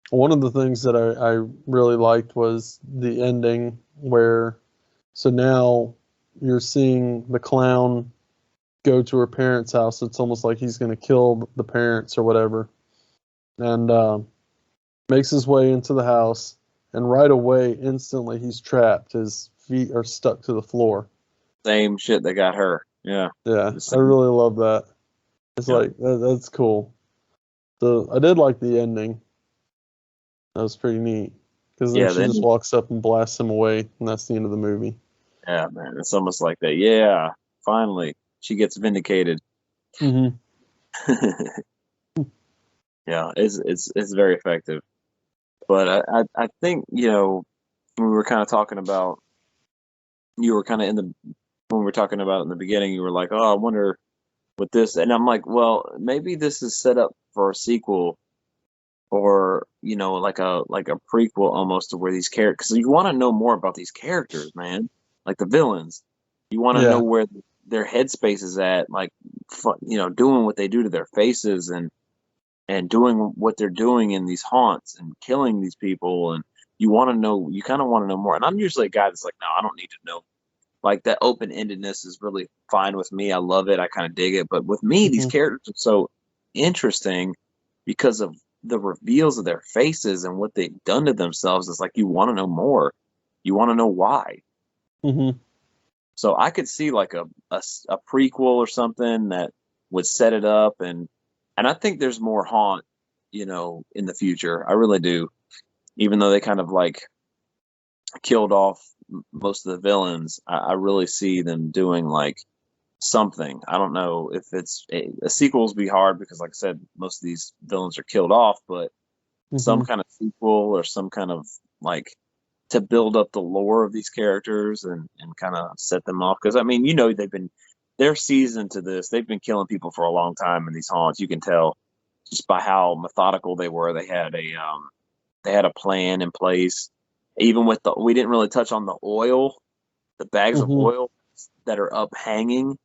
One of the things that I really liked was the ending where, so now you're seeing the clown go to her parents' house. It's almost like he's going to kill the parents or whatever, and makes his way into the house, and right away, instantly, he's trapped. His feet are stuck to the floor. Same shit that got her. Yeah. Yeah, I really love that. It's like, that's cool. So I did like the ending. That was pretty neat. Because then she just walks up and blasts him away, and that's the end of the movie. Yeah, man. It's almost like that. Yeah, finally. She gets vindicated. Mm-hmm. Yeah, it's very effective. But I think, you know, when we were kind of talking about, you were kind of when we were talking about it in the beginning, you were like, oh, I wonder what this, and I'm like, well, maybe this is set up for a sequel, or, you know, like a prequel almost, to where these characters, because you want to know more about these characters, man, like the villains. You want to know where their headspace is at, like, you know, doing what they do to their faces, and doing what they're doing in these haunts and killing these people. And you want to know, you kind of want to know more. And I'm usually a guy that's like, no, I don't need to know. Like, that open-endedness is really fine with me. I love it. I kind of dig it. But with me, these characters are so interesting because of the reveals of their faces and what they've done to themselves. It's like, you want to know more. You want to know why. Mm-hmm. So I could see like a prequel or something that would set it up, and I think there's more Haunt, you know, in the future. I really do. Even though they kind of like killed off most of the villains, I really see them doing like something. I don't know if it's a sequels be hard because, like I said, most of these villains are killed off, but some kind of sequel or some kind of like to build up the lore of these characters and kind of set them off. Because I mean, you know, they're seasoned to this. They've been killing people for a long time in these haunts. You can tell just by how methodical they were. They had a plan in place. Even with we didn't really touch on the oil, the bags of oil that are up hanging.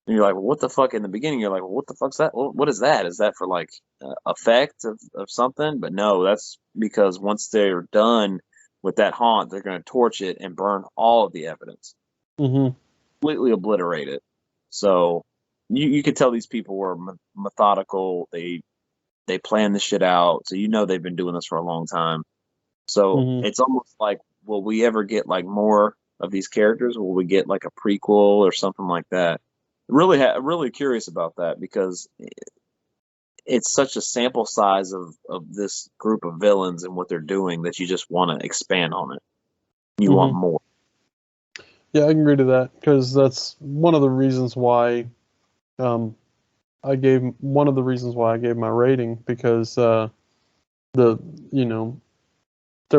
And you're like, well, what the fuck? In the beginning, you're like, well, what the fuck's that? What is that? Is that for like effect of something? But no, that's because once they're done with that haunt, they're going to torch it and burn all of the evidence. Completely obliterate it. So you could tell these people were methodical. They plan this shit out. So you know they've been doing this for a long time. So it's almost like, will we ever get like more of these characters? Will we get like a prequel or something like that? Really curious about that, because it's such a sample size of this group of villains and what they're doing that you just want to expand on it. You want more. Yeah, I can agree to that, because that's one of the reasons why I gave my rating, because there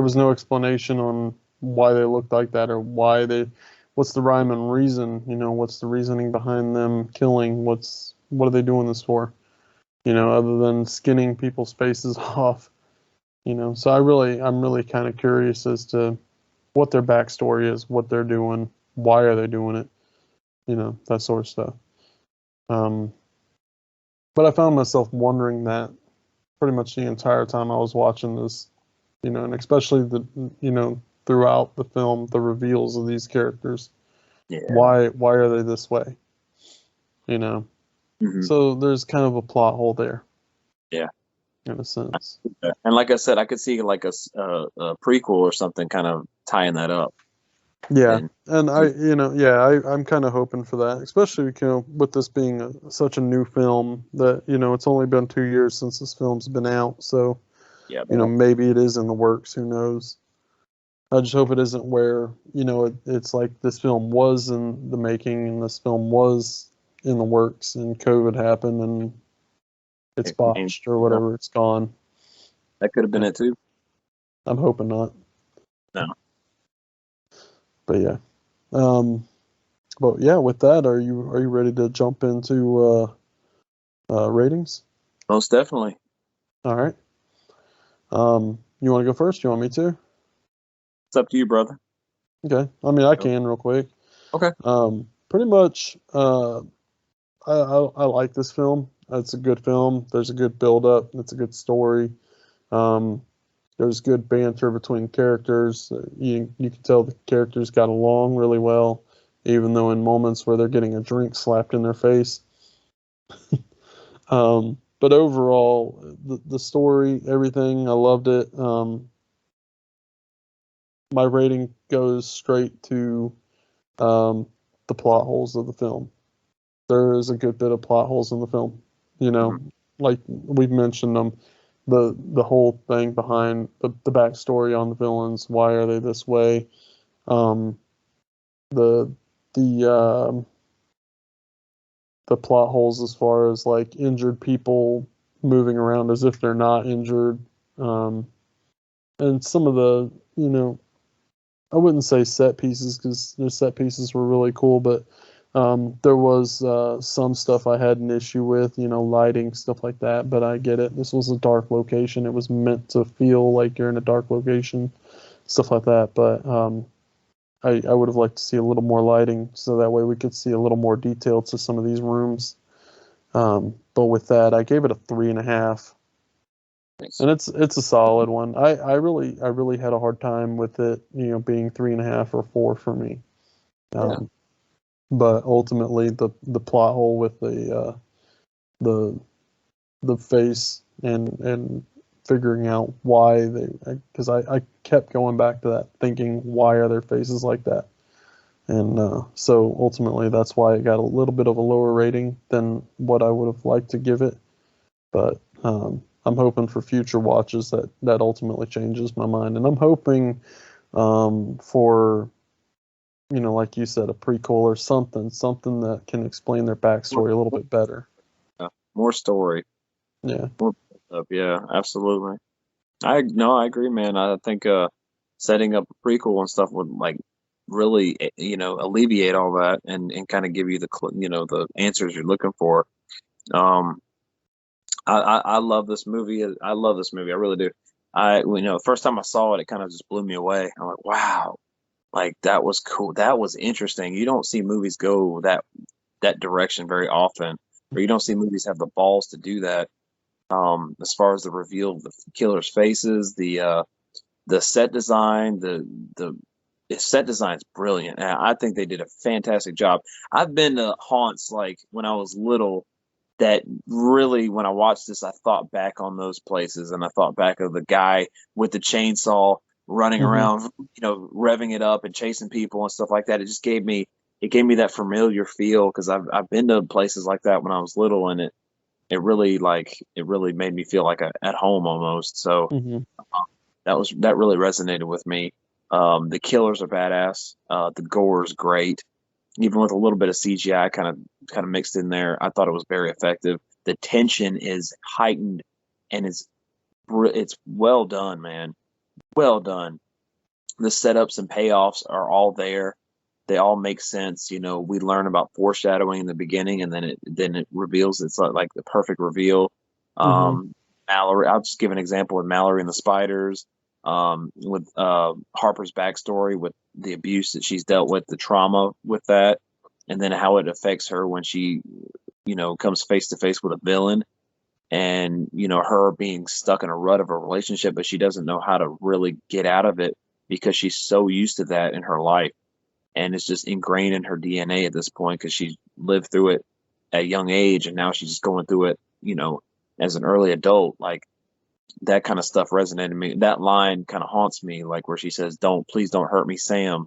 was no explanation on why they looked like that, or what's the rhyme and reason, what's the reasoning behind them killing, what are they doing this for, other than skinning people's faces off, so I'm really kind of curious as to what their backstory is, what they're doing, why are they doing it, that sort of stuff. But I found myself wondering that pretty much the entire time I was watching this, and especially throughout the film, the reveals of these characters. Yeah. Why are they this way? So there's kind of a plot hole there. Yeah. In a sense. And like I said, I could see like a prequel or something kind of tying that up. Yeah, And and I'm kind of hoping for that, especially with this being such a new film that it's only been 2 years since this film's been out, so yeah, maybe it is in the works. Who knows? I just hope it isn't where it's like this film was in the making and this film was in the works and COVID happened and it's botched or whatever. It's gone. that could have been it too. I'm hoping not. No. But yeah. But yeah, with that, are you ready to jump into ratings? Most definitely. All right. You want to go first? You want me to? It's up to you, brother. Okay. I mean, I can real quick. Okay. Pretty much. I like this film. It's a good film. There's a good build up. It's a good story. There's good banter between characters. You can tell the characters got along really well, even though in moments where they're getting a drink slapped in their face. But overall, the story, everything, I loved it. My rating goes straight to the plot holes of the film. There is a good bit of plot holes in the film. Like we've mentioned them, the whole thing behind the backstory on the villains. Why are they this way? The plot holes as far as like injured people moving around as if they're not injured, and some of the I wouldn't say set pieces because their set pieces were really cool, but there was some stuff I had an issue with, lighting, stuff like that, but I get it. This was a dark location. It was meant to feel like you're in a dark location, stuff like that. But I would have liked to see a little more lighting so that way we could see a little more detail to some of these rooms. But with that, I gave it a 3.5. Nice. And it's a solid one. I really had a hard time with it, being 3.5 or 4 for me. But ultimately, the plot hole with the face and figuring out why because I kept going back to that, thinking why are their faces like that, and so ultimately that's why it got a little bit of a lower rating than what I would have liked to give it. But I'm hoping for future watches that ultimately changes my mind, and I'm hoping for like you said, a prequel or something that can explain their backstory a little bit better. More story. Yeah. More up. Yeah, absolutely. I agree, man. I think setting up a prequel and stuff would like really alleviate all that and kind of give you the answers you're looking for. I love this movie. I love this movie. I really do. First time I saw it, it kind of just blew me away. I'm like, wow, like that was cool. That was interesting. You don't see movies go that direction very often, or you don't see movies have the balls to do that. As far as the reveal of the killers' faces, the set design, the set design's brilliant. And I think they did a fantastic job. I've been to haunts like when I was little that really, when I watched this, I thought back on those places and I thought back of the guy with the chainsaw running around, revving it up and chasing people and stuff like that. It gave me that familiar feel because I've been to places like that when I was little, and it really made me feel like at home almost. So that really resonated with me. The killers are badass. The gore is great. Even with a little bit of CGI kind of mixed in there, I thought it was very effective. The tension is heightened, and it's well done, man. Well done. The setups and payoffs are all there. They all make sense. We learn about foreshadowing in the beginning, and then it reveals. It's like the perfect reveal. Mallory, I'll just give an example with Mallory and the spiders. With Harper's backstory, with the abuse that she's dealt with, the trauma with that, and then how it affects her when she, comes face to face with a villain, and her being stuck in a rut of a relationship, but she doesn't know how to really get out of it because she's so used to that in her life, and it's just ingrained in her DNA at this point because she lived through it at a young age, and now she's just going through it, as an early adult, like. That kind of stuff resonated me. That line kind of haunts me, like where she says, please don't hurt me, Sam."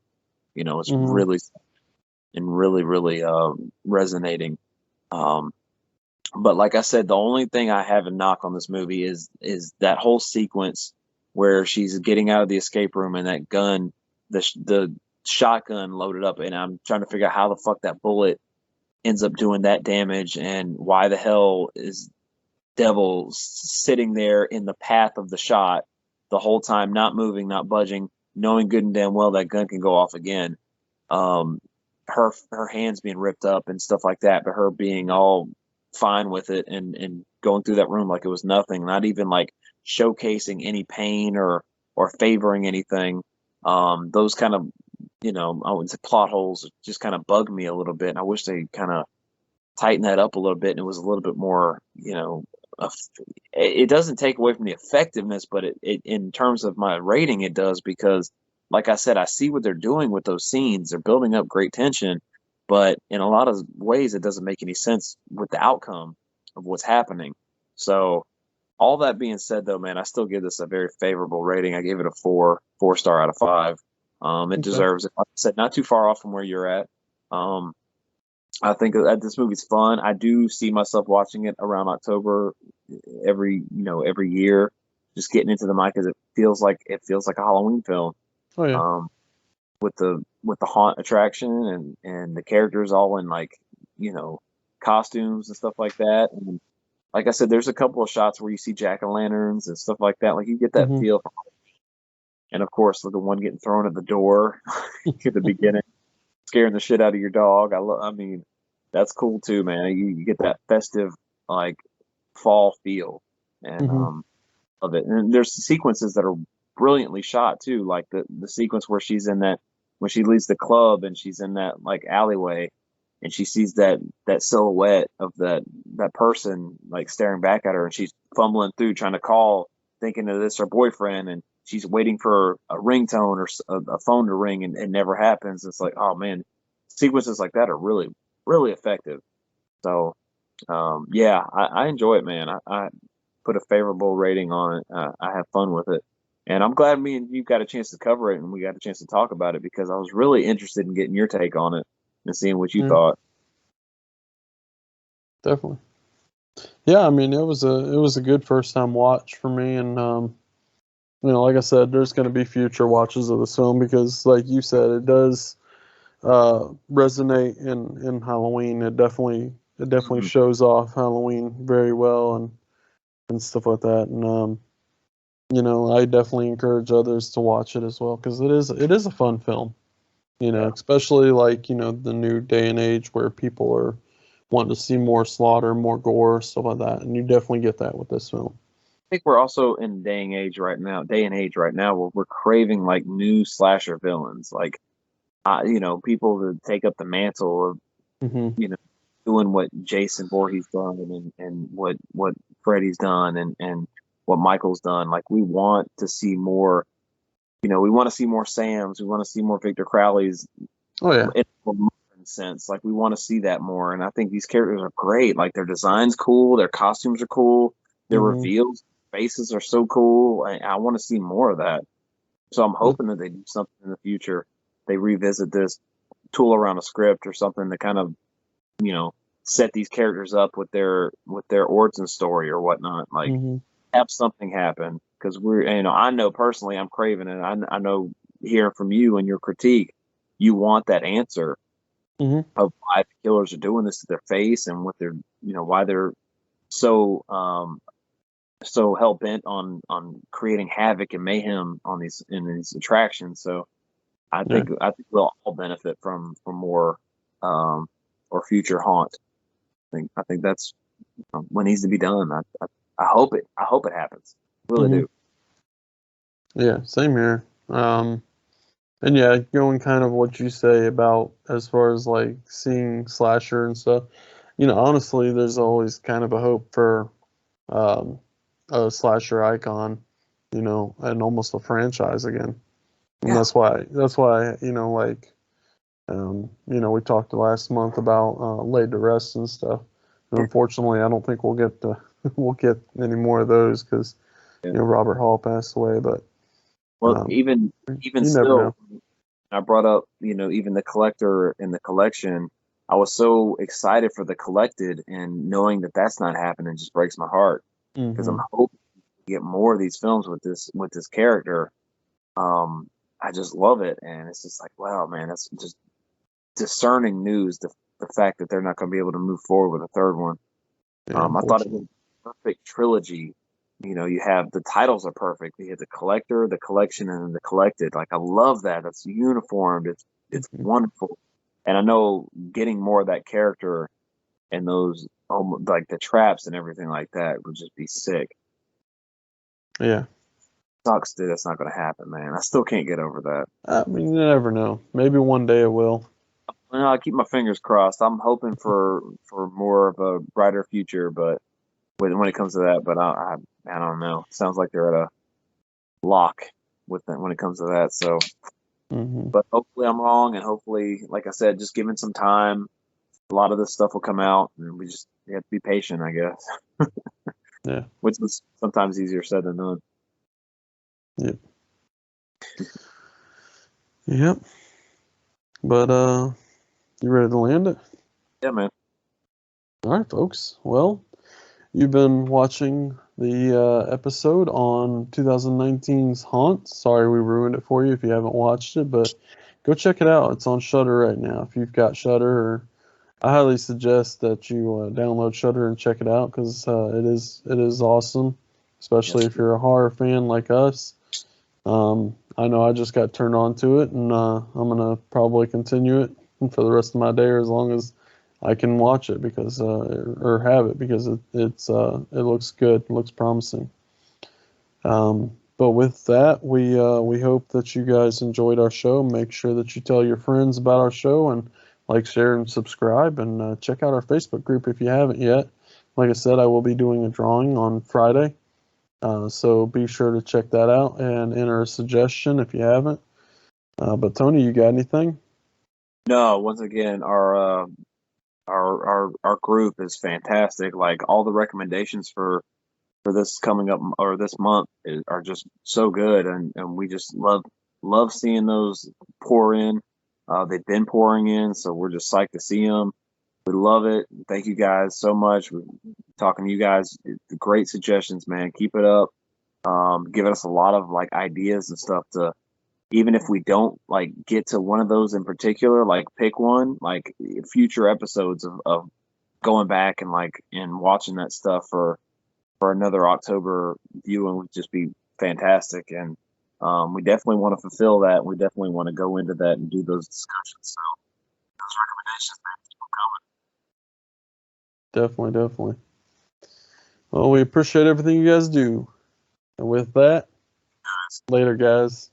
It's Mhm. really and really resonating. Um, but like I said, the only thing I have a knock on this movie is that whole sequence where she's getting out of the escape room and that gun, the shotgun loaded up, and I'm trying to figure out how the fuck that bullet ends up doing that damage, and why the hell is Devil sitting there in the path of the shot the whole time, not moving, not budging, knowing good and damn well that gun can go off again. Um, her hands being ripped up and stuff like that, but her being all fine with it and going through that room like it was nothing, not even like showcasing any pain or favoring anything. Those kind of, I would say plot holes just kind of bug me a little bit. And I wish they kind of tightened that up a little bit and it was a little bit more, it doesn't take away from the effectiveness, but it in terms of my rating, it does, because like I said, I see what they're doing with those scenes. They're building up great tension, but in a lot of ways, it doesn't make any sense with the outcome of what's happening. So all that being said, though, man, I still give this a very favorable rating. I gave it a four star out of 5. It Okay. deserves it. Like I said, not too far off from where you're at. I think that this movie's fun. I do see myself watching it around October every year, just getting into the mind because it feels like a Halloween film. Oh yeah. With the haunt attraction and the characters all in costumes and stuff like that. And like I said, there's a couple of shots where you see jack-o'-lanterns and stuff like that. Like you get that Mhm. feel. And of course, the one getting thrown at the door at the beginning, scaring the shit out of your dog. I mean, that's cool too, man. You get that festive like fall feel and Mhm. of it. And there's sequences that are brilliantly shot too, like the sequence where she's in that when she leaves the club and she's in that like alleyway and she sees that silhouette of that person like staring back at her, and she's fumbling through trying to call, thinking that it's her boyfriend, and she's waiting for a ringtone or a phone to ring, and it never happens. It's like, oh man, sequences like that are really really effective. So yeah, I enjoy it, man. I put a favorable rating on it. I have fun with it, and I'm glad me and you got a chance to cover it and we got a chance to talk about it, because I was really interested in getting your take on it and seeing what you Yeah, thought. definitely. Yeah, I mean it was a good first time watch for me, and like I said, there's going to be future watches of this film because, like you said, it does resonate in Halloween. It definitely Mhm. shows off Halloween very well and stuff like that. And I definitely encourage others to watch it as well because it is a fun film. Yeah. Especially like the new day and age where people are wanting to see more slaughter, more gore, stuff like that, and you definitely get that with this film. I think we're also in day and age right now where we're craving like new slasher villains, like people to take up the mantle of Hmm. doing what Jason Voorhees done and what Freddy's done and what Michael's done. Like we want to see more. We want to see more Sams. We want to see more Victor Crowleys Oh yeah. in a modern sense. Like we want to see that more. And I think these characters are great. Like their design's cool. Their costumes are cool. Their Hmm. reveals, faces are so cool. I want to see more of that. So I'm hoping that they do something in the future. They revisit this, tool around a script or something to kind of, set these characters up with their origin story or whatnot. Like Hmm. have something happen, because I know personally I'm craving it. I know hearing from you and your critique, you want that answer Hmm. of why the killers are doing this to their face and what they're, why they're so so hell bent on creating havoc and mayhem on these attractions. So Yeah. I think we'll all benefit from more or future haunt. I think that's what needs to be done. I hope it happens. Really Hmm. do. Yeah. Same here. And yeah, going kind of what you say about as far as like seeing slasher and stuff. Honestly, there's always kind of a hope for um, a slasher icon, and almost a franchise again. And Yeah. that's why like we talked last month about Laid to Rest and stuff. And Yeah. unfortunately, I don't think we'll get we'll get any more of those because Yeah. Robert Hall passed away. But Well, um, even you never still, know. I brought up, even the collector and the collection. I was so excited for the collected, and knowing that that's not happening just breaks my heart because I'm hoping to get more of these films with this character. I just love it, and it's just like, wow, man, that's just discerning news. The fact that they're not going to be able to move forward with a third one. Yeah, I thought it was a perfect trilogy. You have the titles are perfect. You have the collector, the collection, and then the collected. Like, I love that. It's uniformed. It's wonderful. And I know getting more of that character and those like the traps and everything like that would just be sick. Yeah. Sucks that that's not going to happen, man. I still can't get over that. I mean, you never know. Maybe one day it will. I keep my fingers crossed. I'm hoping for more of a brighter future, but when it comes to that, but I don't know. Sounds like they're at a lock with it when it comes to that. So, but hopefully I'm wrong, and hopefully, like I said, just given some time, a lot of this stuff will come out, and we have to be patient, I guess. Yeah. Which is sometimes easier said than done. Yep. Yep. But you ready to land it? Yeah, man. All right, folks. Well, you've been watching the episode on 2019's Haunt. Sorry we ruined it for you if you haven't watched it, but go check it out. It's on Shudder right now. If you've got Shudder, I highly suggest that you download Shudder and check it out because it is awesome, especially if you're a horror fan like us. I know I just got turned on to it, and I'm gonna probably continue it for the rest of my day, or as long as I can watch it because or have it because it looks good, it looks promising. But with that, we hope that you guys enjoyed our show. Make sure that you tell your friends about our show and like, share, and subscribe, and check out our Facebook group if you haven't yet. Like I said, I will be doing a drawing on Friday, so be sure to check that out and enter a suggestion if you haven't. But Tony, you got anything? No, once again, our group is fantastic. Like, all the recommendations for this coming up or this month are just so good, and we just love seeing those pour in. They've been pouring in, so we're just psyched to see them. We love it. Thank you guys so much. We're talking to you guys. Great suggestions, man. Keep it up. Giving us a lot of like ideas and stuff to, even if we don't like get to one of those in particular, like pick one, like future episodes of going back and watching that stuff for another October viewing would just be fantastic. And we definitely want to fulfill that. We definitely want to go into that and do those discussions. So those recommendations, man, keep them coming. Definitely. Well, we appreciate everything you guys do. And with that, later, guys.